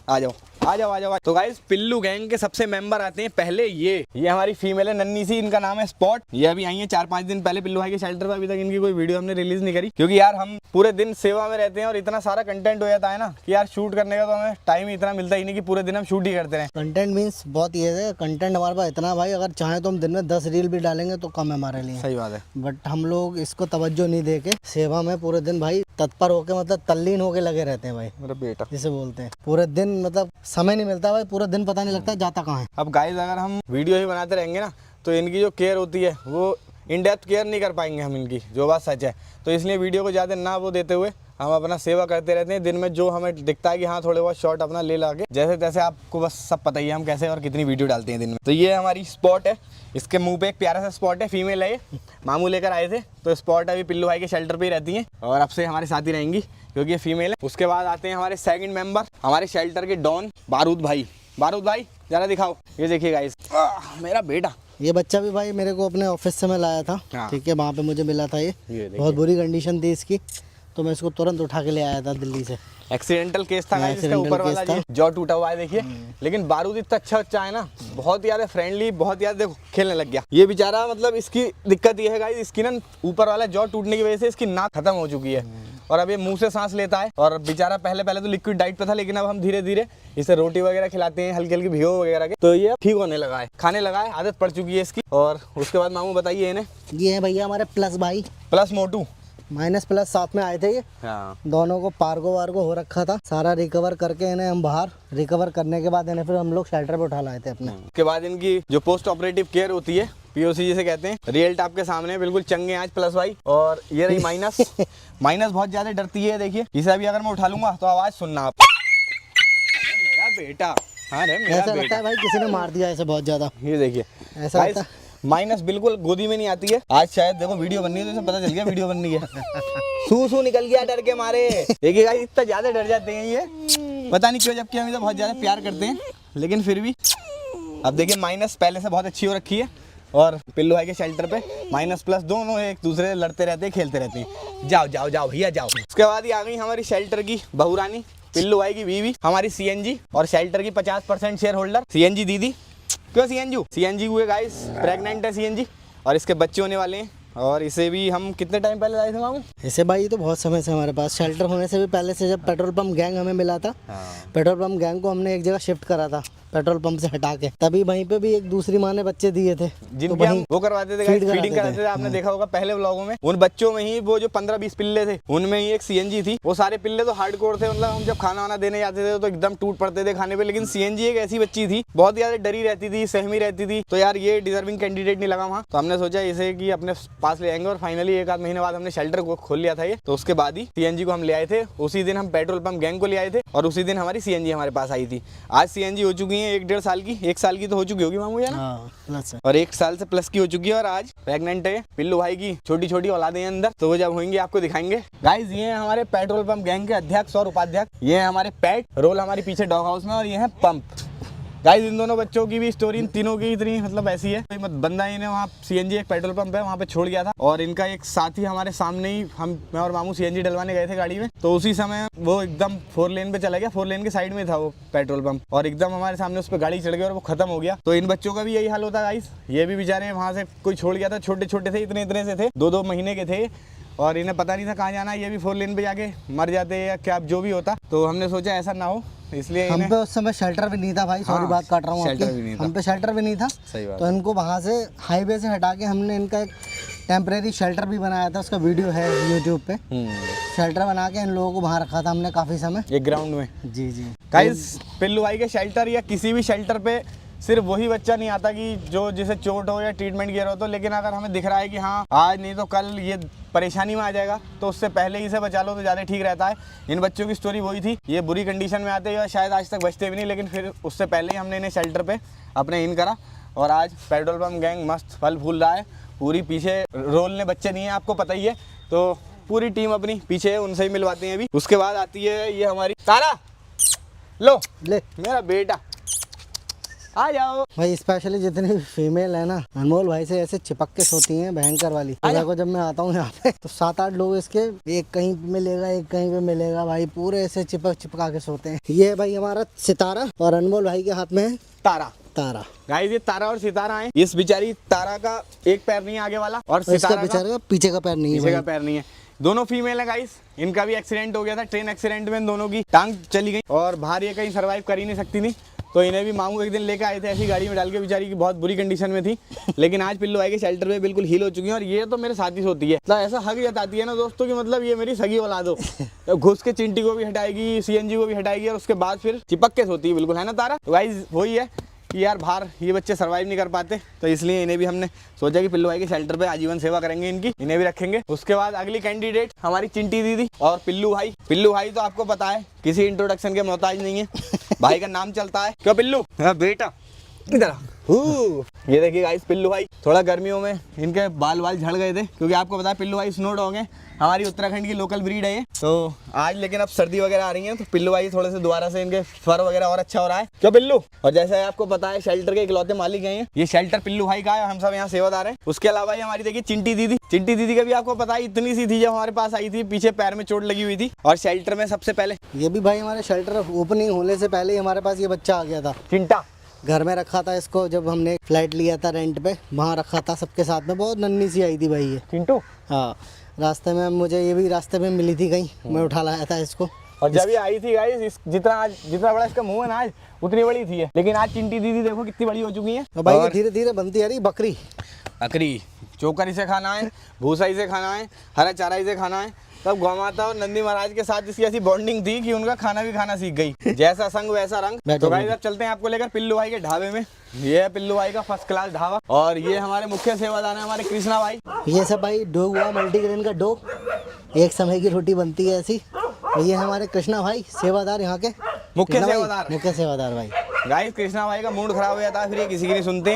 आ जाओ आ जाओ आ जाओ। तो गाइस पिल्लू गैंग के सबसे मेंबर आते हैं पहले ये हमारी फीमेल है नन्ही सी, इनका नाम है स्पॉट। ये अभी आई है 4-5 दिन पहले पिल्लू भाई के शेल्टर पे, अभी तक इनकी कोई वीडियो हमने रिलीज नहीं करी, क्योंकि यार हम पूरे दिन सेवा में रहते हैं और इतना सारा कंटेंट हो जाता है ना कि यार शूट करने का तो हमें टाइम इतना मिलता ही नहीं कि पूरे दिन हम शूट ही करते रहे। कंटेंट मीन्स बहुत ये है, कंटेंट हमारे पास इतना भाई, अगर चाहे तो हम दिन में 10 रील भी डालेंगे तो कम है हमारे लिए। सही बात है, बट हम लोग इसको तवज्जो नहीं देके सेवा में पूरे दिन भाई तत्पर होके मतलब तल्लीन होके लगे रहते हैं भाई, मेरा बेटा जिसे बोलते हैं। पूरे दिन मतलब समय नहीं मिलता भाई, पूरा दिन पता नहीं लगता जाता कहाँ है। अब गाइस अगर हम वीडियो ही बनाते रहेंगे ना तो इनकी जो केयर होती है वो इन डेप्थ केयर नहीं कर पाएंगे हम इनकी, जो बात सच है। तो इसलिए वीडियो को ज़्यादा ना वो देते हुए हम अपना सेवा करते रहते हैं। दिन में जो हमें दिखता है कि हाँ थोड़े बहुत शॉट अपना ले ला के, जैसे तैसे आपको बस सब पता ही है हम कैसे और कितनी वीडियो डालते हैं दिन में। तो ये हमारी स्पॉट है, इसके मुंह पे एक प्यारा सा स्पॉट है, फीमेल है ये, मामू लेकर आए थे। तो स्पॉट अभी पिल्लू भाई के शेल्टर पे ही रहती है और अब से हमारे साथ ही रहेंगी क्योंकि ये फीमेल है। उसके बाद आते हैं हमारे सेकंड मेंबर, हमारे शेल्टर के डॉन बारूद भाई। बारूद भाई जरा दिखाओ, ये देखिए गाइस मेरा बेटा। ये बच्चा भी भाई मेरे को अपने ऑफिस से मैं लाया था, ठीक है, वहाँ पे मुझे मिला था। ये बहुत बुरी कंडीशन थी इसकी, तो मैं इसको तुरंत उठा के ले आया था दिल्ली से। एक्सीडेंटल केस था गाइस, इसका ऊपर वाला जॉ टूटा हुआ है देखिए। लेकिन बारूद इतना अच्छा बच्चा है ना, बहुत ज्यादा फ्रेंडली, बहुत ज्यादा देखो खेलने लग गया। ये बेचारा मतलब इसकी दिक्कत ये है गाइस, इसकी ना ऊपर वाला जॉ टूटने की वजह से इसकी नाक खत्म हो चुकी है और अब ये मुंह से सांस लेता है। और बेचारा पहले तो लिक्विड डाइट पे था, लेकिन अब हम धीरे धीरे इसे रोटी वगैरह खिलाते हैं, हल्की हल्की भिगो वगैरह के, तो ये ठीक होने लगा है, खाने लगा है, आदत पड़ चुकी है इसकी। और उसके बाद मामू बताइए इन्हें। ये है भैया हमारे प्लस भाई, प्लस मोटू। माइनस प्लस साथ में आए थे ये। हाँ दोनों को पार्गो वार्गो हो रखा था, सारा रिकवर करके इन्हें हम बाहर रिकवर करने के बाद इन्हें फिर हम लोग शेल्टर पे उठा लाए थे अपने। उसके बाद इनकी जो पोस्ट ऑपरेटिव केयर होती है, पीओसी जिसे कहते हैं, रिजल्ट आपके सामने बिल्कुल चंगे आज प्लस भाई। और ये रही माइनस। माइनस बहुत ज्यादा डरती है, देखिए इसे अभी अगर मैं उठा लूंगा तो आवाज सुनना आप। मेरा बेटा, हाँ रे मेरा ऐसा लगता बेटा। है भाई किसी ने मार दिया ऐसे बहुत ज्यादा, ये देखिए ऐसा लगता है। माइनस बिल्कुल गोदी में नहीं आती है। आज शायद देखो वीडियो बननी है तो इसे पता चल गया वीडियो बननी है। सू निकल गया डर के मारे। देखिए गाइस इतना ज्यादा डर जाते हैं ये, पता नहीं क्यों, जबकि हम इसे बहुत ज्यादा प्यार करते हैं, लेकिन फिर भी। अब देखिए माइनस पहले से बहुत अच्छी हो रखी है और पिल्लू भाई के शेल्टर पे माइनस प्लस दोनों एक दूसरे से लड़ते रहते हैं, खेलते रहते हैं। जाओ जाओ जाओ भैया जाओ। उसके बाद ही आ गई हमारी शेल्टर की बहू रानी, पिल्लू भाई की बीवी, हमारी सीएनजी और शेल्टर की 50% शेयर होल्डर सीएनजी दीदी। क्यों सीएनजी हुए गाइस, प्रेग्नेंट है सीएनजी और इसके बच्चे होने वाले हैं। और इसे भी हम कितने टाइम पहले लाए थे मामू? ऐसे भाई तो बहुत समय से हमारे पास, शेल्टर होने से भी पहले से, जब पेट्रोल पंप गैंग हमें मिला था। पेट्रोल पंप गैंग को हमने एक जगह शिफ्ट करा था पेट्रोल पंप से हटा के, तभी वहीं पे भी एक दूसरी माँ ने बच्चे दिए थे, जिनके हम वो करवाते थे, फीडिंग कराते थे। आपने देखा होगा पहले व्लॉगों में। उन बच्चों में ही वो जो 15-20 पिल्ले थे, उनमें ही एक सीएनजी थी। वो सारे पिल्ले तो हार्डकोर थे, मतलब हम जब खाना वाना देने जाते थे तो एकदम टूट पड़ते थे खाने पे। लेकिन सीएनजी एक ऐसी बच्ची थी, बहुत ज्यादा डरी रहती थी, सहमी रहती थी। तो यार ये डिजर्विंग कैंडिडेट नहीं लगा वहाँ, तो हमने सोचा इसे कि अपने पास ले आएंगे। और फाइनली 1 आध महीने बाद हमने शेल्टर को खोल लिया था ये। तो उसके बाद ही सीएनजी को हम ले आए थे। उसी दिन हम पेट्रोल पंप गैंग को ले आए थे और उसी दिन हमारी सीएनजी हमारे पास आई थी। आज सीएनजी हो चुकी है 1-1.5 साल की, 1 साल की तो हो चुकी होगी मामू या ना? प्लस है। और 1 साल से प्लस की हो चुकी है। और आज प्रेग्नेंट है पिल्लू भाई की, छोटी छोटी औलादे हैं अंदर, तो वो जब होंगी आपको दिखाएंगे। गाइस ये हैं हमारे पेट्रोल पंप गैंग के अध्यक्ष और उपाध्यक्ष। ये हैं हमारे पेट, रोल हमारी पीछे डॉग हाउस में, और ये है पंप। गाइस इन दोनों बच्चों की भी स्टोरी इन तीनों की इतनी मतलब ऐसी है। बंदा इन्हें वहाँ सीएनजी, एक पेट्रोल पंप है वहाँ पे छोड़ गया था, और इनका एक साथी हमारे सामने ही, मैं और मामू सीएनजी डलवाने गए थे गाड़ी में। तो उसी समय वो एकदम 4 लेन पे चला गया, 4 लेन के साइड में था वो पेट्रोल पंप, और एकदम हमारे सामने उस पर गाड़ी चढ़ गई और वो खत्म हो गया। तो इन बच्चों का भी यही हाल होता गाइस। ये भी बेचारे वहाँ से कोई छोड़ गया था, छोटे छोटे थे, इतने से थे, 2-2 महीने के थे, और इन्हें पता नहीं था कहाँ जाना। ये भी 4 लेन पे जाके मर जाते या क्या जो भी होता। तो हमने सोचा ऐसा ना हो, इसलिए हम पे उस समय शेल्टर भी नहीं था भाई, सॉरी बात काट रहा हूँ आपकी, हम पे शेल्टर भी नहीं था। सही बात। तो इनको वहाँ से हाईवे से हटा के हमने इनका एक टेम्परेरी शेल्टर भी बनाया था, उसका वीडियो है यूट्यूब पे। शेल्टर बना के इन लोगों को वहाँ रखा था हमने काफ़ी समय, एक ग्राउंड में। जी जी। गाइस पिल्लू भाई के शेल्टर या किसी भी शेल्टर पे सिर्फ वही बच्चा नहीं आता कि जो जिसे चोट हो या ट्रीटमेंट गियर हो। तो लेकिन अगर हमें दिख रहा है कि हाँ आज नहीं तो कल ये परेशानी में आ जाएगा, तो उससे पहले ही से बचा लो तो ज़्यादा ठीक रहता है। इन बच्चों की स्टोरी वही थी, ये बुरी कंडीशन में आते हैं, शायद आज तक बचते भी नहीं, लेकिन फिर उससे पहले ही हमने इन्हें शेल्टर पे अपने इन करा। और आज पेट्रोल पंप गैंग मस्त फल फूल रहा है। पूरी पीछे रोल ने बच्चे नहीं है, आपको पता ही है, तो पूरी टीम अपनी पीछे है, उनसे ही मिलवाते हैं अभी। उसके बाद आती है ये हमारी तारा, लो ले मेरा बेटा आ जाओ भाई। स्पेशली जितनी भी फीमेल है ना, अनमोल भाई से ऐसे चिपक के सोती हैं भयंकर वाली। देखो जब मैं आता हूँ यहाँ पे तो 7-8 लोग इसके, एक कहीं पे मिलेगा एक कहीं पे मिलेगा भाई, पूरे ऐसे चिपका के सोते हैं। ये भाई हमारा सितारा, और अनमोल भाई के हाथ में है तारा। गाइस ये तारा और सितारा है। इस बेचारी तारा का एक पैर नहीं है आगे वाला, और सितारा बेचारे का पीछे का पैर नहीं है, पीछे का पैर नहीं है। दोनों फीमेल है गाइस। इनका भी एक्सीडेंट हो गया था, ट्रेन एक्सीडेंट में इन दोनों की टांग चली गई, और बाहर ये कहीं सर्वाइव कर ही नहीं सकती थी। तो इन्हें भी मामू एक दिन लेकर आए थे, ऐसी गाड़ी में डाल के, बेचारी की बहुत बुरी कंडीशन में थी। लेकिन आज पिल्लू भाई के शेल्टर में बिल्कुल हील हो चुकी है। और ये तो मेरे साथी से होती है, मतलब ऐसा हक जताती है ना दोस्तों की, मतलब ये मेरी सगी औलाद हो। घुस के चिंटी को भी हटाएगी, सीएनजी को भी हटाएगी, और उसके बाद फिर चिपक के सोती है बिल्कुल, है ना तारा? तो गाइस वही है कि यार बाहर ये बच्चे सर्वाइव नहीं कर पाते, तो इसलिए इन्हें भी हमने सोचा कि पिल्लू भाई के शेल्टर पे आजीवन सेवा करेंगे इनकी, इन्हें भी रखेंगे। उसके बाद अगली कैंडिडेट हमारी चिंटी दीदी और पिल्लू भाई। पिल्लू भाई तो आपको पता है किसी इंट्रोडक्शन के मोहताज नहीं है, भाई का नाम चलता है। क्यों पिल्लू? हाँ बेटा इधर ये देखिए गाइस, पिल्लू भाई थोड़ा गर्मियों में इनके बाल झड़ गए थे, क्योंकि आपको पता है पिल्लू भाई स्नो डॉग है, हमारी उत्तराखंड की लोकल ब्रीड है ये। तो आज लेकिन अब सर्दी वगैरह आ रही है, तो पिल्लू भाई थोड़े से दोबारा से इनके फर वगैरह और अच्छा हो रहा है। क्यों पिल्लू? और जैसा आपको पता है शेल्टर के इकलौते मालिक हैं ये शेल्टर पिल्लू भाई का है, हम सब यहाँ सेवादार हैं। उसके अलावा हमारी देखिए चिंटी दीदी का भी आपको पता है, इतनी सी थी जब हमारे पास आई थी, पीछे पैर में चोट लगी हुई थी। और शेल्टर में सबसे पहले ये भी भाई हमारे शेल्टर ओपनिंग होने से पहले ही हमारे पास ये बच्चा आ गया था। चिंटा घर में रखा था इसको, जब हमने फ्लाइट लिया था रेंट पे, वहाँ रखा था सबके साथ में। बहुत नन्ही सी आई थी भाई ये चिंटू। हाँ, रास्ते में मुझे ये भी रास्ते में मिली थी कहीं, मैं उठा लाया था इसको। और जब ये आई थी गाइस, जितना बड़ा इसका मुंह है ना आज, उतनी बड़ी थी है। लेकिन आज चिंटी दीदी देखो कितनी बड़ी हो चुकी है। तो भाई धीरे धीरे बनती आ रही बकरी। चोकर इसे खाना है, भूसा इसे खाना है, हरा चारा इसे खाना है। तब गौ माता और नंदी महाराज के साथ इसकी ऐसी बॉन्डिंग थी कि उनका खाना भी खाना सीख गई। जैसा संग वैसा रंग। तो गाइस अब चलते हैं आपको लेकर पिल्लू भाई के ढाबे में। ये है पिल्लू भाई का फर्स्ट क्लास ढाबा और ये हमारे मुख्य सेवादार है हमारे कृष्णा भाई। ये सब भाई डो हुआ मल्टीग्रेन का डो, एक समय की रोटी बनती है ऐसी। और ये हमारे कृष्णा भाई सेवादार यहाँ के मुख्य सेवादार। मुख्य सेवादार भाई। गाइस कृष्णा भाई का मूड खराब हो जाता है फिर ये किसी की नहीं सुनते,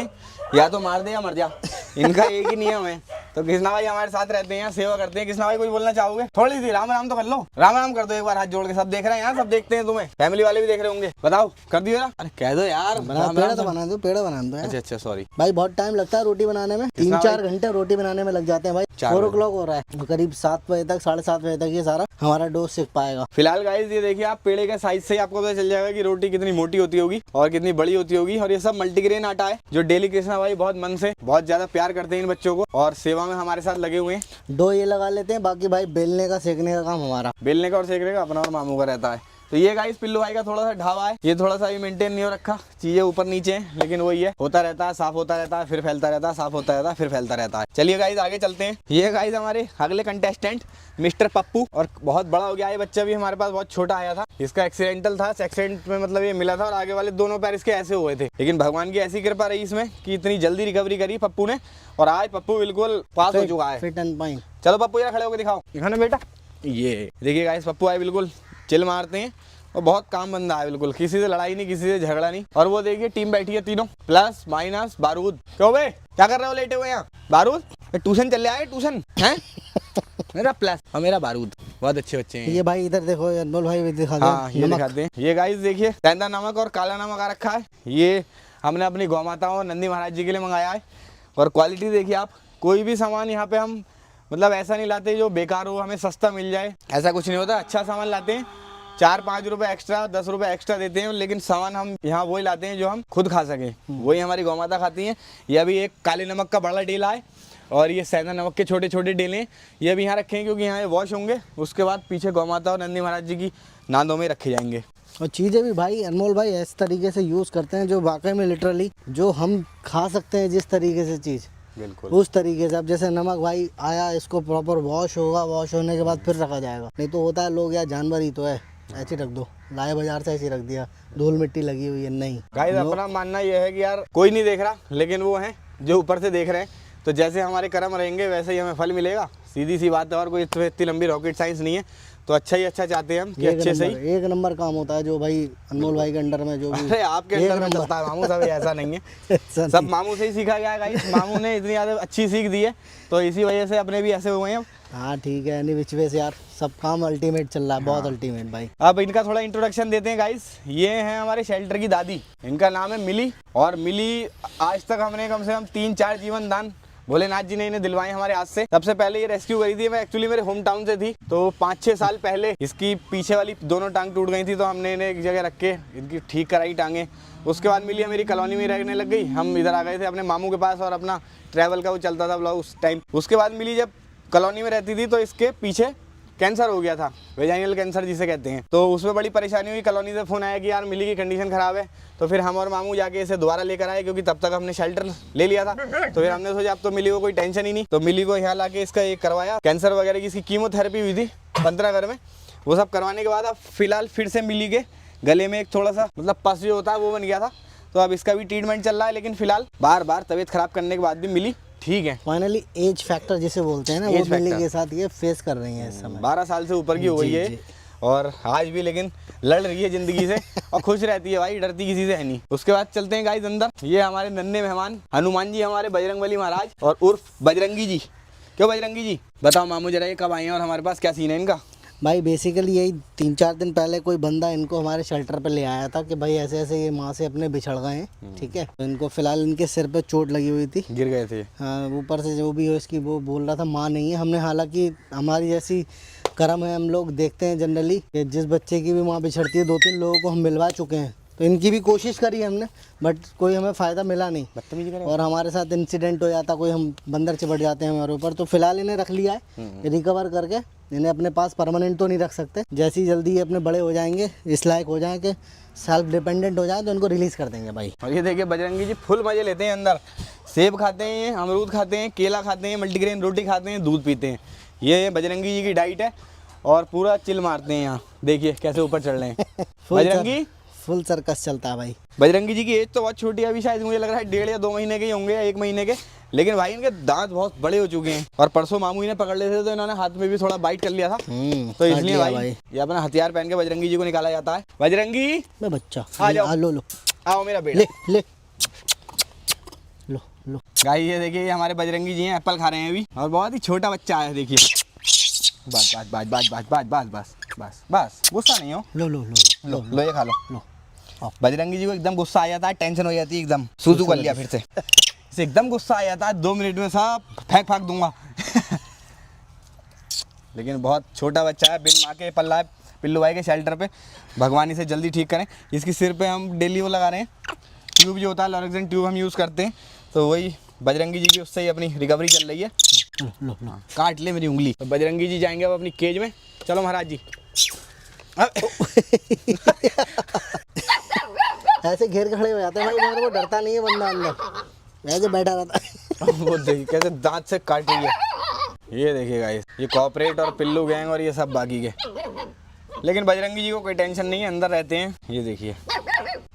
या तो मार दे या मर जा, इनका एक ही नियम है। तो कृष्णा भाई हमारे साथ रहते हैं, सेवा करते हैं। कृष्णा भाई कुछ बोलना चाहोगे? थोड़ी सी राम राम तो कर लो, राम राम कर दो एक बार हाथ जोड़ के। सब देख रहे हैं यार, सब देखते हैं तुम्हें, फैमिली वाले भी देख रहे होंगे। बताओ कर दियो यार। अरे कह दो यार, पेड़ा तो बना दो, पेड़ा बना दो। अच्छा अच्छा सॉरी भाई, बहुत टाइम लगता है रोटी बनाने में, 3-4 घंटे रोटी बनाने में लग जाते हैं भाई। 4 o'clock हो रहा है, करीब 7 बजे तक 7:30 बजे तक ये सारा हमारा डो सीख पाएगा। फिलहाल गाइस ये देखिए आप, पेड़े के साइज से आपको पता चल जाएगा कि रोटी कितनी मोटी होती होगी और कितनी बड़ी होती होगी। और ये सब मल्टीग्रेन आटा है जो डेली कृष्णा भाई बहुत मन से बहुत ज्यादा प्यार करते हैं इन बच्चों को और सेवा में हमारे साथ लगे हुए हैं। डो ये लगा लेते हैं, बाकी भाई बेलने का सेकने का काम हमारा। बेलने का और सेकने का अपना और मामू का रहता है। तो ये गाइस पिल्लू भाई का थोड़ा सा ढाबा है, ये थोड़ा सा भी मेंटेन नहीं हो रखा, चीजें ऊपर नीचे हैं, लेकिन वही है, होता रहता है, साफ होता रहता है, फिर फैलता रहता है, साफ होता रहता है, फिर फैलता रहता है। चलिए गाइस आगे चलते हैं। ये गाइस हमारे अगले कंटेस्टेंट मिस्टर पप्पू, और बहुत बड़ा हो गया ये बच्चा भी, हमारे पास बहुत छोटा आया था, इसका एक्सीडेंटल था, एक्सीडेंट में मतलब ये मिला था और आगे वाले दोनों पैर इसके ऐसे हुए थे, लेकिन भगवान की ऐसी कृपा रही इसमें कि इतनी जल्दी रिकवरी करी पप्पू ने और आज पप्पू बिल्कुल पास हो चुका है। Fit and fine. चलो पप्पू यार खड़े होकर दिखाओ, दिखाना बेटा। ये देखिए गाइस पप्पू आए बिल्कुल चिल मारते हैं और बहुत काम बंदा है, बिल्कुल किसी से लड़ाई नहीं, किसी से झगड़ा नहीं। और वो देखिए टीम बैठी है तीनों, प्लस माइनस बारूद। क्यों बे क्या कर रहे हो लेटे हुए यहाँ? बारूद ट्यूशन चल रहा है, ट्यूशन है मेरा प्लस और मेरा बारूद, बहुत अच्छे बच्चे हैं। ये भाई इधर देखो, अनमोल भाई भी दिखा दो। हाँ ये दिखाते हैं। ये गाइस देखिए सेंधा नमक और काला नमक आ रखा है, ये हमने अपनी गौ माता और नंदी महाराज जी के लिए मंगाया है। और क्वालिटी देखिए आप, कोई भी सामान यहाँ पे हम मतलब ऐसा नहीं लाते जो बेकार हो, हमें सस्ता मिल जाए, ऐसा कुछ नहीं होता। अच्छा सामान लाते हैं, 4-5 रुपए एक्स्ट्रा, 10 रुपए एक्स्ट्रा देते हैं, लेकिन सामान हम यहाँ वही लाते हैं जो हम खुद खा सकें, वही हमारी गौ माता खाती हैं। ये अभी एक काले नमक का बड़ा डेला है और ये सेंधा नमक के छोटे छोटे डेले ये अभी यहाँ रखे हैं क्योंकि यहाँ ये वॉश होंगे, उसके बाद पीछे गौ माता और नंदी महाराज जी की नांदों में रखे जाएंगे। और चीज़ें भी भाई अनमोल भाई इस तरीके से यूज़ करते हैं जो वाकई में लिटरली जो हम खा सकते हैं जिस तरीके से चीज़, बिल्कुल उस तरीके से। अब जैसे नमक भाई आया, इसको प्रॉपर वॉश होगा, वॉश होने के बाद फिर रखा जाएगा। नहीं तो होता है लोग यार जानवर ही तो है, ऐसे रख दो, लाए बाजार से ऐसे रख दिया, धूल मिट्टी लगी हुई है। नहीं गाइस अपना मानना यह है कि यार कोई नहीं देख रहा, लेकिन वो हैं जो ऊपर से देख रहे हैं, तो जैसे हमारे कर्म रहेंगे वैसे ही हमें फल मिलेगा, सीधी सी बात है। और कोई इतनी लंबी रॉकेट साइंस नहीं है, तो अच्छा ही अच्छा चाहते हैं हम कि अच्छे से ही एक नंबर काम होता है जो भाई अनमोल भाई के अंडर में जो भी। अरे आपके अंदर में चलता है मामू, सब ऐसा नहीं है, सब मामू से ही सीखा गया है गाइस। मामू ने इतनी ज़्यादा अच्छी सीख दी है तो इसी वजह से अपने भी ऐसे हुए हैं। हाँ ठीक है, यानी विच वे से यार सब काम अल्टीमेट चल रहा है, बहुत अल्टीमेट भाई। अब इनका थोड़ा इंट्रोडक्शन देते हैं गाइस। ये हैं हमारे शेल्टर की दादी, इनका नाम है मिली। और मिली आज तक हमने कम से कम 3-4 जीवन दान भोलेनाथ जी ने इन्हें दिलवाए हमारे हाथ से। सबसे पहले ये रेस्क्यू करी थी, मैं एक्चुअली मेरे होम टाउन से थी, तो 5-6 साल पहले इसकी पीछे वाली दोनों टांग टूट गई थी, तो हमने इन्हें एक जगह रख के इनकी ठीक कराई टांगे। उसके बाद मिली मेरी कॉलोनी में रहने लग गई, हम इधर आ गए थे अपने मामू के पास और अपना ट्रैवल का वो चलता था ब्लॉग उस टाइम। उसके बाद मिली जब कॉलोनी में रहती थी तो इसके पीछे कैंसर हो गया था, वेजाइनल कैंसर जिसे कहते हैं। तो उसमें बड़ी परेशानी हुई, कॉलोनी से फ़ोन आया कि यार मिली की कंडीशन ख़राब है। तो फिर हम और मामू जाके इसे दोबारा लेकर आए क्योंकि तब तक हमने शेल्टर ले लिया था। तो फिर हमने सोचा अब तो मिली को कोई टेंशन ही नहीं, तो मिली को यहाँ लाके इसका ये करवाया, कैंसर वगैरह की इसकी कीमोथेरेपी हुई थी 15 घर में। वो सब करवाने के बाद अब फिलहाल फिर से मिली के गले में एक थोड़ा सा मतलब पस जो होता है वो बन गया था, तो अब इसका भी ट्रीटमेंट चल रहा है। लेकिन फिलहाल बार बार तबीयत खराब करने के बाद भी मिली ठीक है। फाइनली एज फैक्टर जिसे बोलते हैं ना, वो मिली के साथ ये फेस कर रही है इस समय। 12 साल से ऊपर की हो गई है और आज भी लेकिन लड़ रही है जिंदगी से और खुश रहती है भाई, डरती किसी से है नहीं। उसके बाद चलते हैं गाइस अंदर। ये हमारे नन्हे मेहमान हनुमान जी, हमारे बजरंगबली महाराज और उर्फ बजरंगी जी। क्यों बजरंगी जी बताओ मामू जरा, ये कब आए हैं और हमारे पास क्या सीन है इनका? भाई बेसिकली यही 3-4 दिन पहले कोई बंदा इनको हमारे शेल्टर पे ले आया था कि भाई ऐसे ऐसे ये माँ से अपने बिछड़ गए हैं, ठीक है। तो इनको फिलहाल इनके सिर पे चोट लगी हुई थी, गिर गए थे। हाँ, ऊपर से जो भी हो इसकी वो बोल रहा था माँ नहीं है। हमने हालांकि हमारी जैसी कर्म है, हम लोग देखते हैं जनरली कि जिस बच्चे की भी माँ बिछड़ती है 2-3 लोगों को हम मिलवा चुके हैं, तो इनकी भी कोशिश करी हमने, बट कोई हमें फ़ायदा मिला नहीं। और हमारे साथ इंसिडेंट हो जाता, कोई हम बंदर चिपट जाते हैं हमारे ऊपर। तो फिलहाल इन्हें रख लिया है, रिकवर करके इन्हें अपने पास परमानेंट तो नहीं रख सकते। जैसी जल्दी ये अपने बड़े हो जाएंगे, इस लायक हो जाएं कि सेल्फ डिपेंडेंट हो जाए, तो इनको रिलीज़ कर देंगे भाई। और ये देखिए बजरंगी जी फुल मजे लेते हैं अंदर, सेब खाते हैं, ये अमरूद खाते हैं, केला खाते हैं, मल्टीग्रेन रोटी खाते हैं, दूध पीते हैं। ये बजरंगी जी की डाइट है और पूरा चिल मारते हैं यहाँ। देखिए कैसे ऊपर चढ़ रहे हैं बजरंगी। फुल सर्कस चलता है भाई। बजरंगी जी की एज तो बहुत छोटी है, अभी शायद मुझे लग रहा है 1.5 या 2 महीने के ही होंगे या 1 महीने के, लेकिन भाई इनके दांत बहुत बड़े हो चुके हैं। और परसों मामू ने पकड़ लेते तो इन्होंने हाथ में भी थोड़ा बाइट कर लिया था, तो इसलिए भाई ये अपना हथियार पहन के बजरंगी जी को निकाला जाता है। बजरंगी मैं बच्चा आ जाओ, लो लो, आओ मेरा बेटा, ले ले लो। गाइस ये देखिए, ये हमारे बजरंगी जी हैं, एप्पल खा रहे हैं अभी, और बहुत ही छोटा बच्चा है। देखिए बस बस बस बस बस बस बस बस बस बस, गुस्सा नहीं हो। लो लो लो लो लो ये खा लो। लो। बजरंगी जी को एकदम गुस्सा आ जाता है, टेंशन हो जाती है एकदम, सूसू कर लिया फिर से, इसे एकदम गुस्सा आ जाता है, 2 मिनट में सब फेंक फाक दूंगा। लेकिन बहुत छोटा बच्चा है, बिन माँ के पल्ला है, पिल्लू भाई के शेल्टर पे। भगवान इसे जल्दी ठीक करें। इसकी सिर पे हम डेली वो लगा रहे हैं, ट्यूब जो होता है लॉरेक्सन ट्यूब हम यूज़ करते हैं, तो वही बजरंगी जी की उससे ही अपनी रिकवरी चल रही है। लो लो। काट ले मेरी उंगली। तो बजरंगी जी जाएंगे अब अपनी केज में। चलो महाराज जी। ऐसे घेर के खड़े हो जाते हैं भाई, मगर वो डरता नहीं है बंदा, अंदर ऐसे बैठा रहता है। वो देखिए कैसे दांत से काट रही है। ये देखिए गाइस, ये कॉर्पोरेट और पिल्लू गैंग और ये सब बाकी के, लेकिन बजरंगी जी को कोई टेंशन नहीं है, अंदर रहते हैं। ये देखिए,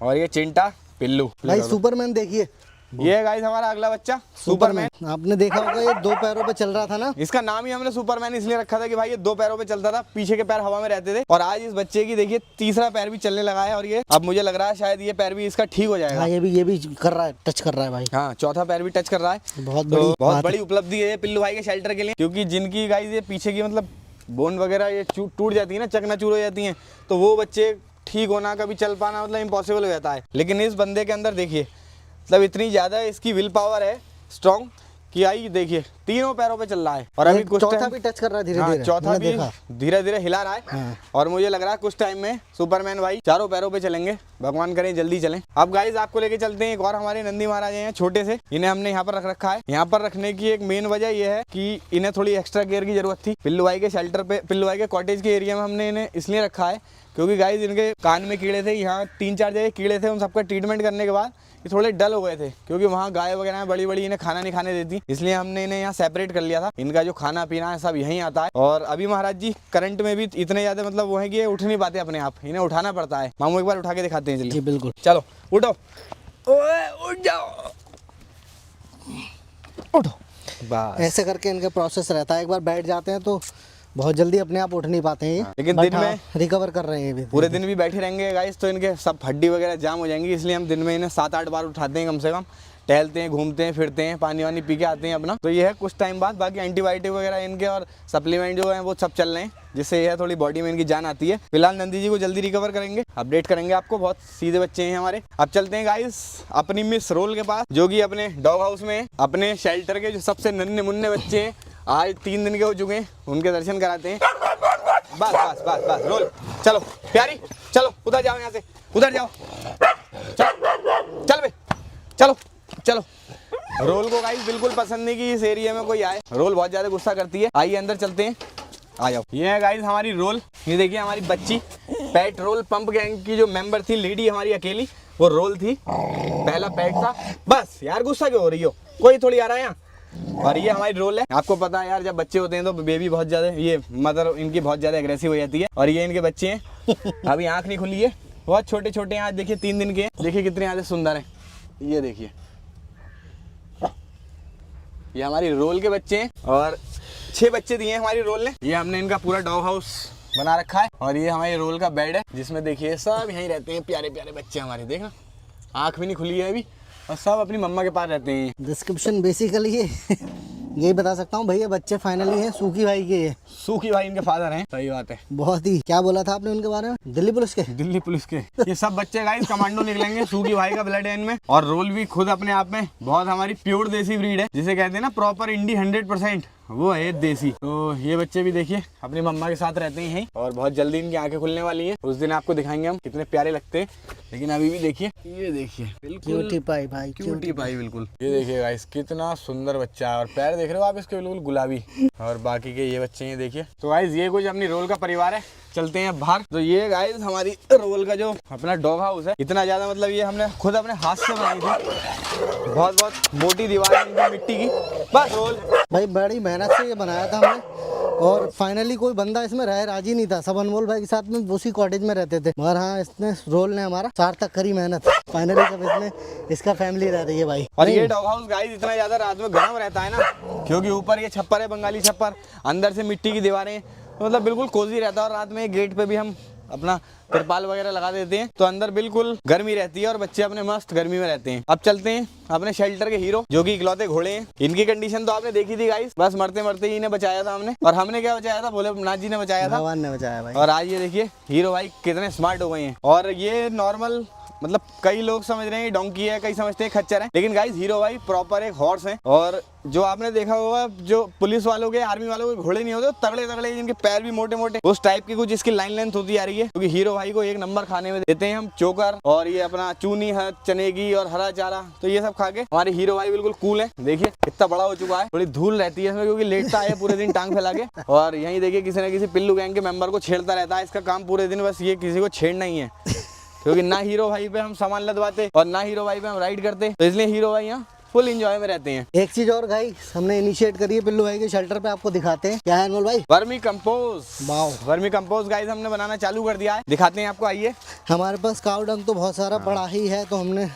और ये चिंटा पिल्लू भाई सुपरमैन देखिए, ये है गाइस हमारा अगला बच्चा सुपरमैन। आपने देखा होगा ये 2 पैरों पे चल रहा था ना, इसका नाम ही हमने सुपरमैन इसलिए रखा था कि भाई ये 2 पैरों पे चलता था, पीछे के पैर हवा में रहते थे, और आज इस बच्चे की देखिए तीसरा पैर भी चलने लगा है, और ये अब मुझे लग रहा है शायद ये पैर भी इसका ठीक हो जाएगा। हाँ, ये भी कर रहा है, टच कर रहा है भाई। हाँ, चौथा पैर भी टच कर रहा है। बहुत बड़ी उपलब्धि है पिल्लू भाई के शेल्टर के लिए, क्योंकि जिनकी गाइस ये पीछे की मतलब बोन वगैरह ये टूट जाती है ना, चकनाचूर हो जाती है, तो वो बच्चे ठीक होना, कभी चल पाना मतलब इम्पॉसिबल हो जाता है। लेकिन इस बंदे के अंदर देखिए, मतलब इतनी ज़्यादा इसकी विल पावर है स्ट्रॉन्ग कि आई देखिए तीनों पैरों पे चल रहा है, और अभी कुछ चौथा भी टच कर रहा है धीरे धीरे। चौथा भी धीरे धीरे हिला रहा है। हाँ। और मुझे लग रहा है कुछ टाइम में सुपरमैन भाई 4 पैरों पे चलेंगे, भगवान करें जल्दी चलें। अब गाइस आपको लेके चलते हैं एक और हमारे नंदी महाराज हैं छोटे से, इन्हें हमने यहाँ पर रख रखा है। यहाँ पर रखने की एक मेन वजह यह है कि इन्हें थोड़ी एक्स्ट्रा केयर की जरूरत थी। पिल्लू भाई के शेल्टर पे, पिल्लू भाई के कॉटेज के एरिया में हमने इन्हें इसलिए रखा है क्योंकि गाइस इनके कान में कीड़े थे, यहाँ 3-4 जगह कीड़े थे, उन सबका ट्रीटमेंट करने के बाद ये थोड़े डल हो गए थे, क्योंकि वहाँ गाय वगैरह बड़ी बड़ी इन्हें खाना नहीं खाने देती, इसलिए हमने इन्हें यहाँ सेपरेट कर लिया था। इनका जो खाना पीना है सब यहीं आता है। और अभी महाराज जी करंट में भी इतने ज़्यादा मतलब वो है कि ये उठ नहीं पाते अपने आप, इन्हें उठाना पड़ता है। मामू एक बार उठा के दिखाते हैं, जी बिल्कुल। चलो उठो, ओए उठ जाओ, उठो। बस ऐसे करके इनका प्रोसेस रहता है, एक बार बैठ जाते हैं तो बहुत जल्दी अपने आप उठ नहीं पाते हैं ये, लेकिन दिन में रिकवर कर रहे हैं ये पूरे दिन भी बैठे रहेंगे गाइस तो इनके सब हड्डी वगैरह जाम हो जाएंगी, इसलिए हम दिन में इन्हें 7-8 बार उठाते हैं कम से कम, टहलते हैं, घूमते हैं, फिरते हैं, पानी वानी पी के आते हैं अपना। तो ये है कुछ टाइम बाद, बाकी एंटीबायोटिक वगैरह इनके और सप्लीमेंट जो है वो सब चल रहे हैं, जिससे यह थोड़ी बॉडी में इनकी जान आती है। फिलहाल नंदी जी को जल्दी रिकवर करेंगे, अपडेट करेंगे आपको, बहुत सीधे बच्चे हैं हमारे। अब चलते हैं गाइस अपनी मिस रोल के पास, जो कि अपने डॉग हाउस में है, अपने शेल्टर के जो सबसे नन्हे मुन्ने बच्चे हैं, आज 3 दिन के हो चुके हैं, उनके दर्शन कराते हैं। बस बस बस बस रोल, चलो प्यारी, चलो उधर जाओ, यहाँ से उधर जाओ, चलो चल बे, चलो चलो। रोल को गाइस बिल्कुल पसंद नहीं कि इस एरिया में कोई आए, रोल बहुत ज्यादा गुस्सा करती है। आइए अंदर चलते हैं, आ जाओ। ये है गाइस हमारी रोल, ये देखिए हमारी बच्ची, पेट रोल पंप गैंग की जो मेंबर थी, लेडी हमारी अकेली, वो रोल थी, पहला पेट था। बस यार गुस्सा क्यों हो रही हो, कोई थोड़ी आ रहा है यहाँ। और ये हमारी रोल है, आपको पता है यार जब बच्चे होते हैं तो बेबी बहुत ज्यादा, ये मदर इनकी बहुत ज्यादा एग्रेसिव हो जाती है। और ये इनके बच्चे हैं, अभी आंख नहीं खुली है, बहुत छोटे छोटे हैं, आज देखिए 3 दिन के हैं, देखिए कितने ज्यादा सुंदर हैं। ये देखिए ये हमारी रोल के बच्चे हैं, और 6 बच्चे दिए हैं हमारी रोल ने। ये हमने इनका पूरा डॉग हाउस बना रखा है, और ये हमारी रोल का बेड है, जिसमें देखिए सब यहीं रहते हैं, प्यारे प्यारे बच्चे हमारे, देखना आंख भी नहीं खुली है अभी, और सब अपनी मम्मा के पास रहते हैं। डिस्क्रिप्शन बेसिकली ये यही बता सकता हूँ भैया, बच्चे फाइनली हैं सूखी भाई के, ये सूखी भाई इनके फादर हैं। सही बात है। बहुत ही, क्या बोला था आपने उनके बारे में, दिल्ली पुलिस के? दिल्ली पुलिस के। ये सब बच्चे गाइस कमांडो निकलेंगे, सूखी भाई का ब्लड है इनमें। और रोल भी खुद अपने आप में बहुत हमारी प्योर देसी ब्रीड है, जिसे कहते हैं ना प्रॉपर इंडी 100%। वो है देसी। तो ये बच्चे भी देखिए अपनी मम्मा के साथ रहते हैं और बहुत जल्दी इनकी आंखें खुलने वाली हैं। उस दिन आपको दिखाएंगे हम कितने प्यारे लगते हैं। लेकिन अभी भी देखिए, ये देखिए बिल्कुल क्यूटी पाई भाई, क्यूटी पाई बिल्कुल। ये देखिए गाइस कितना सुंदर बच्चा है और पैर देख रहे हो आप इसके बिल्कुल गुलाबी। और बाकी के ये बच्चे हैं देखिए। तो गाइस ये कुछ अपनी रोल का परिवार है। चलते हैं बाहर। तो ये गाइस हमारी रोल का जो अपना डॉग हाउस है, इतना ज्यादा मतलब ये हमने खुद अपने हाथ से बनाई थी। बहुत बहुत मोटी दीवार है इनकी मिट्टी की। बस रोल भाई बड़ी मेहनत से ये बनाया था हमने और फाइनली कोई बंदा इसमें रह राजी नहीं था। सब अनमोल भाई के साथ में उसी कॉटेज में रहते थे, मगर हाँ इसने रोल ने हमारा सार्थक करी मेहनत। फाइनली सब इसने इसका फैमिली रह रही है भाई। और ये डॉग हाउस गाइस इतना ज्यादा रात में गर्म रहता है ना, क्योंकि ऊपर ये छप्पर है, बंगाली छप्पर, अंदर से मिट्टी की दीवारें, मतलब बिल्कुल कोजी रहता है। और रात में गेट पे भी हम अपना तिरपाल वगैरह लगा देते हैं, तो अंदर बिल्कुल गर्मी रहती है और बच्चे अपने मस्त गर्मी में रहते हैं। अब चलते हैं अपने शेल्टर के हीरो, जो कि इकलौते घोड़े हैं। इनकी कंडीशन तो आपने देखी थी गाइस, बस मरते मरते ही इन्हें बचाया था हमने। और हमने क्या बचाया था, भोलेनाथ जी ने बचाया था, भगवान ने बचाया भाई। और आज ये देखिए हीरो भाई कितने स्मार्ट हो गए हैं। और ये नॉर्मल मतलब कई लोग समझ रहे हैं डोंकी है, कई समझते हैं खच्चर है, लेकिन गाइस हीरो भाई प्रॉपर एक हॉर्स है। और जो आपने देखा होगा जो पुलिस वालों के, आर्मी वालों के घोड़े नहीं होते तगड़े तगड़े, जिनके पैर भी मोटे मोटे, उस टाइप की कुछ इसकी लाइन लेंथ होती आ रही है। क्योंकि हीरो भाई को एक नंबर खाने में देते हैं हम चोकर, और ये अपना चूनी है चने की और हरा चारा, तो ये सब खा के हमारे हीरो भाई बिल्कुल कूल है। देखिए कितना बड़ा हो चुका है। थोड़ी धूल रहती है इसमें क्योंकि लेटता है पूरे दिन टांग फैला के। और यही देखिए किसी न किसी पिल्लू गैंग के मेंबर को छेड़ता रहता है। इसका काम पूरे दिन बस ये किसी को छेड़ना ही है, क्योंकि ना हीरो भाई पे हम सामान लदवाते और ना हीरो भाई पे हम राइड करते, तो इसलिए हीरो भाई यहाँ फुल एंजॉय में रहते हैं। एक चीज और भाई हमने इनिशिएट करी है पिल्लू भाई के शेल्टर पे, आपको दिखाते हैं। क्या है अनमोल भाई? Vermi compost. Wow, vermi compost guys हमने बनाना चालू कर दिया है, दिखाते हैं आपको, आइए। हमारे पास काऊ डंग तो बहुत सारा पड़ा ही है, तो हमने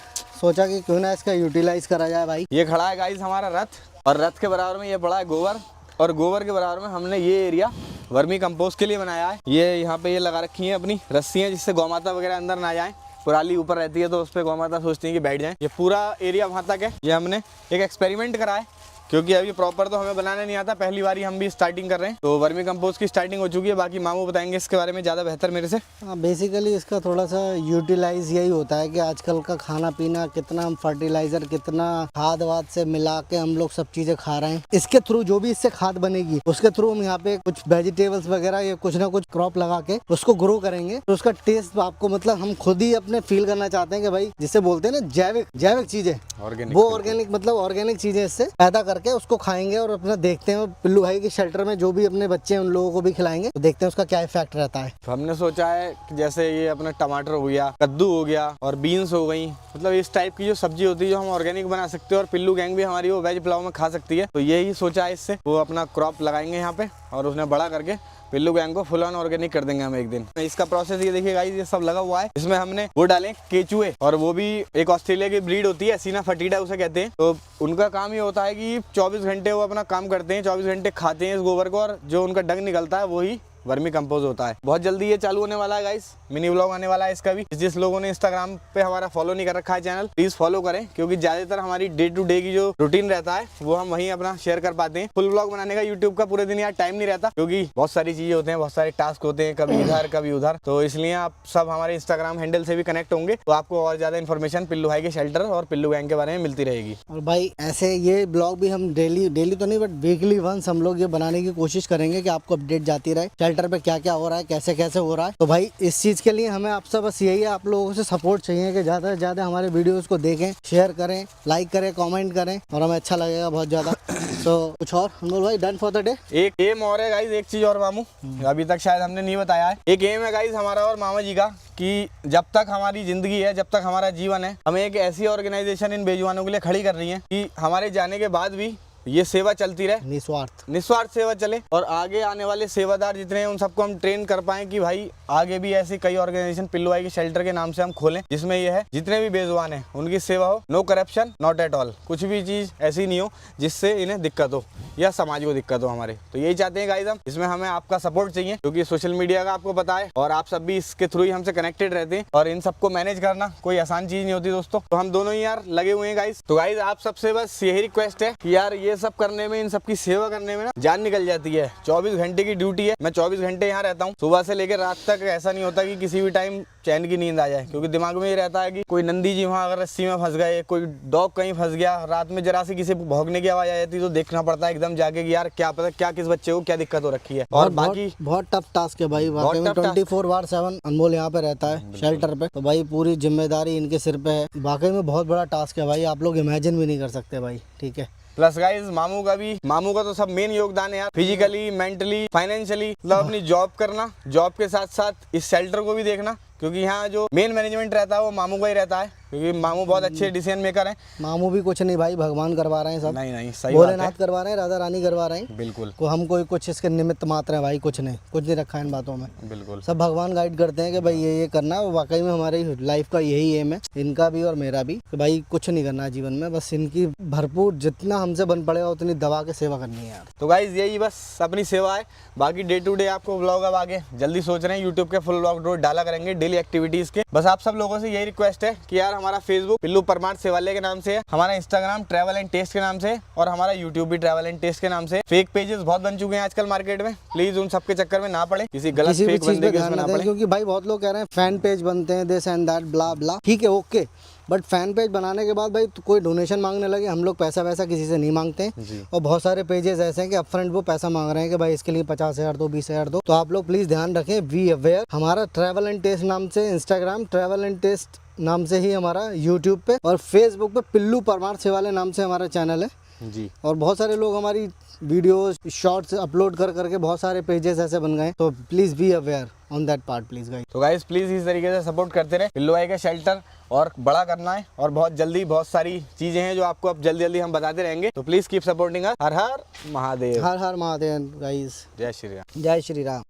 सोचा कि क्यों ना इसका यूटिलाइज करा जाए भाई। ये खड़ा है गाइस हमारा रथ, और रथ के बराबर में ये पड़ा है गोबर, और गोबर के बराबर में हमने ये एरिया वर्मी कंपोस्ट के लिए बनाया है। ये यहाँ पे ये लगा रखी है अपनी रस्सियाँ, जिससे गौ माता वगैरह अंदर ना जाए। पुराली ऊपर रहती है तो उस पर गौ माता सोचती है कि बैठ जाए। ये पूरा एरिया वहाँ तक है। ये हमने एक एक्सपेरिमेंट करा है, क्योंकि अभी प्रॉपर तो हमें बनाने नहीं आता, पहली बार ही हम भी स्टार्टिंग कर रहे हैं। तो वर्मी कंपोस्ट की स्टार्टिंग हो चुकी है, बाकी मामू बताएंगे इसके बारे में ज़्यादा बेहतर मेरे से। हाँ, बेसिकली इसका थोड़ा सा यूटिलाइज यही होता है कि आजकल का खाना पीना कितना हम फर्टिलाइजर, कितना खाद वाद से मिला के हम लोग सब चीजें खा रहे हैं। इसके थ्रू जो भी इससे खाद बनेगी उसके थ्रू हम यहाँ पे कुछ वेजिटेबल्स वगैरह या कुछ ना कुछ क्रॉप लगा के उसको ग्रो करेंगे। तो उसका टेस्ट आपको मतलब हम खुद ही अपने फील करना चाहते हैं कि भाई जिसे बोलते हैं ना जैविक चीजें, वो ऑर्गेनिक मतलब ऑर्गेनिक चीजें इससे पैदा करके उसको खाएंगे और अपना देखते हैं पिल्लू भाई के शेल्टर में जो भी अपने बच्चे हैं उन लोगों को भी खिलाएंगे, तो देखते हैं उसका क्या इफेक्ट रहता है। तो हमने सोचा है कि जैसे ये अपना टमाटर हो गया, कद्दू हो गया और बीन्स हो गई, मतलब इस टाइप की जो सब्जी होती है जो हम ऑर्गेनिक बना सकते हैं और पिल्लू गैंग भी हमारी वो वेज पुलाव में खा सकती है। तो यही सोचा है, इससे वो अपना क्रॉप लगाएंगे यहाँ पे और उसने बड़ा करके पिल्लू गैंग को फुल ऑन ऑर्गेनिक कर देंगे हम एक दिन। इसका प्रोसेस ये देखिए गाइस, ये सब लगा हुआ है। इसमें हमने वो डाले केचुए, और वो भी एक ऑस्ट्रेलिया की ब्रीड होती है, सीना फटीडा उसे कहते हैं। तो उनका काम ये होता है कि 24 घंटे वो अपना काम करते हैं, 24 घंटे खाते हैं इस गोबर को, और जो उनका डंग निकलता है वही वर्मी कंपोज होता है। बहुत जल्दी ये चालू होने वाला है गाइस, मिनी व्लॉग आने वाला है इसका भी। जिस लोगों ने इंस्टाग्राम पे हमारा फॉलो नहीं कर रखा है चैनल, प्लीज फॉलो करें, क्योंकि ज्यादातर हमारी डे टू डे की जो रूटीन रहता है वो हम वहीं अपना शेयर कर पाते हैं। फुल व्लॉग बनाने का यूट्यूब का पूरे दिन यार टाइम नहीं रहता, क्योंकि बहुत सारी चीजें होते हैं, बहुत सारे टास्क होते हैं, कभी इधर कभी उधर। तो इसलिए आप सब हमारे इंस्टाग्राम हैंडल से भी कनेक्ट होंगे, तो आपको और ज्यादा इन्फॉर्मेशन पिल्लू भाई के शेल्टर और पिल्लू गैंग के बारे में मिलती रहेगी। और भाई ऐसे ये ब्लॉग भी हम डेली तो नहीं बट वीकली वंस हम लोग ये बनाने की कोशिश करेंगे कि आपको अपडेट जाती रहे शेल्टर पे क्या क्या हो रहा है, कैसे कैसे हो रहा है। तो भाई इस चीज के लिए हमें आपसे बस यही है, आप लोगों से सपोर्ट चाहिए कि ज्यादा से ज्यादा हमारे वीडियोस को देखें, शेयर करें, लाइक करें, कमेंट करें, और हमें अच्छा लगेगा बहुत ज्यादा। तो कुछ और अनमोल भाई, डन फॉर द डे। एक एम और है गाइस, एक चीज और मामू अभी तक शायद हमने नहीं बताया है। एक एम है गाइस हमारा और मामा जी का, कि जब तक हमारी जिंदगी है, जब तक हमारा जीवन है, हमें एक ऐसी ऑर्गेनाइजेशन इन बेजुबानों के लिए खड़ी करनी है कि हमारे जाने के बाद भी ये सेवा चलती रहे, निस्वार्थ सेवा चले, और आगे आने वाले सेवादार जितने हैं उन सबको हम ट्रेन कर पाएं कि भाई आगे भी ऐसी कई ऑर्गेनाइजेशन पिल्लू भाई के शेल्टर के नाम से हम खोलें, जिसमें ये है जितने भी बेजुबान हैं उनकी सेवा हो, no corruption, not at all, कुछ भी चीज ऐसी नहीं हो जिससे इन्हें दिक्कत हो या समाज को दिक्कत हो हमारे। तो यही चाहते हैं गाइस हम, इसमें हमें आपका सपोर्ट चाहिए, क्योंकि सोशल मीडिया का आपको पता है और आप सब भी इसके थ्रू ही हमसे कनेक्टेड रहते हैं, और इन सबको मैनेज करना कोई आसान चीज नहीं होती दोस्तों। तो हम दोनों ही यार लगे हुए हैं गाइस। तो गाइस आप सबसे बस यही रिक्वेस्ट है कि यार ये ये सब करने में, इन सबकी सेवा करने में ना जान निकल जाती है। 24 घंटे की ड्यूटी है, मैं 24 घंटे यहाँ रहता हूँ, सुबह से लेकर रात तक। ऐसा नहीं होता कि किसी भी टाइम चैन की नींद आ जाए, क्योंकि दिमाग में ये रहता है कि कोई नंदी जी वहाँ अगर रस्सी में फंस गए, कोई डॉग कहीं फंस गया, रात में जरा सी किसी भौंकने की आवाज आ जाती है तो देखना पड़ता है एकदम जाके कि यार क्या पता क्या किस बच्चे को क्या दिक्कत हो रखी है। और बाकी बहुत टफ टास्क है भाई, वाकई में 24/7 अनमोल यहाँ पे रहता है शेल्टर पे, तो भाई पूरी जिम्मेदारी इनके सिर पे है। वाकई में बहुत बड़ा टास्क है भाई, आप लोग इमेजिन भी नहीं कर सकते भाई। ठीक है, प्लस गाइस मामू का तो सब मेन योगदान है यार, फिजिकली, मेंटली, फाइनेंशियली, मतलब अपनी जॉब करना, जॉब के साथ साथ इस शेल्टर को भी देखना, क्योंकि यहाँ जो मेन मैनेजमेंट रहता है वो मामू का ही रहता है, क्योंकि मामू बहुत अच्छे डिसीजन मेकर हैं। मामू भी कुछ नहीं भाई, भगवान करवा रहे हैं सब। नहीं सही बात है, भोलेनाथ करवा रहे हैं, राधा रानी करवा रहे हैं, बिल्कुल। को हम कोई कुछ इसके निमित्त मात्र है भाई, कुछ नहीं रखा है इन बातों में, बिल्कुल सब भगवान गाइड करते हैं कि भाई ये करना है। वाकई में हमारी लाइफ का यही एम है, इनका भी और मेरा भी, कि भाई कुछ नहीं करना है जीवन में, बस इनकी भरपूर जितना हमसे बन पड़ेगा उतनी दबा के सेवा करनी है यार। तो गाइज यही बस अपनी सेवा है, बाकी डे टू डे आपको ब्लॉग अब आगे जल्दी सोच रहे हैं यूट्यूब के फुल ब्लॉग रोज डाला करेंगे, डेली एक्टिविटीज के। बस आप सब लोगों से यही रिक्वेस्ट है कि यार हमारा फेसबुक पिल्लू परमार सेवाले के नाम से है, हमारा इंस्टाग्राम ट्रैवल एंड टेस्ट के नाम से, और हमारा यूट्यूब भी ट्रैवल एंड टेस्ट के नाम से। फेक पेजेस बहुत बन चुके हैं आजकल मार्केट में, प्लीज उन सबके चक्कर में ना पड़े, किसी गलत किसी भी फेक चीज बंदे पे के ध्यान उसमें ना ना दें, पड़े। क्योंकि भाई बहुत लोग कह रहे हैं फैन पेज बनते हैं, दिस एंड दैट ब्ला ब्ला, ठीक है ओके, बट फैन पेज बनाने के बाद भाई तो कोई डोनेशन मांगने लगे, हम लोग पैसा वैसा किसी से नहीं मांगते हैं। और बहुत सारे पेजेस ऐसे हैं कि अपफ्रंट वो पैसा मांग रहे हैं कि भाई इसके लिए 50,000 दो, 20,000 दो। तो आप लोग प्लीज ध्यान रखें, बी अवेयर। हमारा ट्रैवल एंड टेस्ट नाम से इंस्टाग्राम, ट्रैवल एंड टेस्ट नाम से ही हमारा यूट्यूब पे, और फेसबुक पे पिल्लू परमार सेवाले नाम से हमारा चैनल है जी। और बहुत सारे लोग हमारी वीडियोस शॉर्ट्स अपलोड कर करके बहुत सारे पेजेस ऐसे बन गए, तो please be aware on that part please guys. तो गाइस प्लीज इस तरीके से सपोर्ट करते रहे, पिल्लू भाई का शेल्टर और बड़ा करना है, और बहुत जल्दी बहुत सारी चीजें हैं जो आपको अब जल्दी हम बताते रहेंगे, तो please keep supporting us. Her her Mahadev. Her her Mahadev guys, जय श्री राम। जय श्री राम।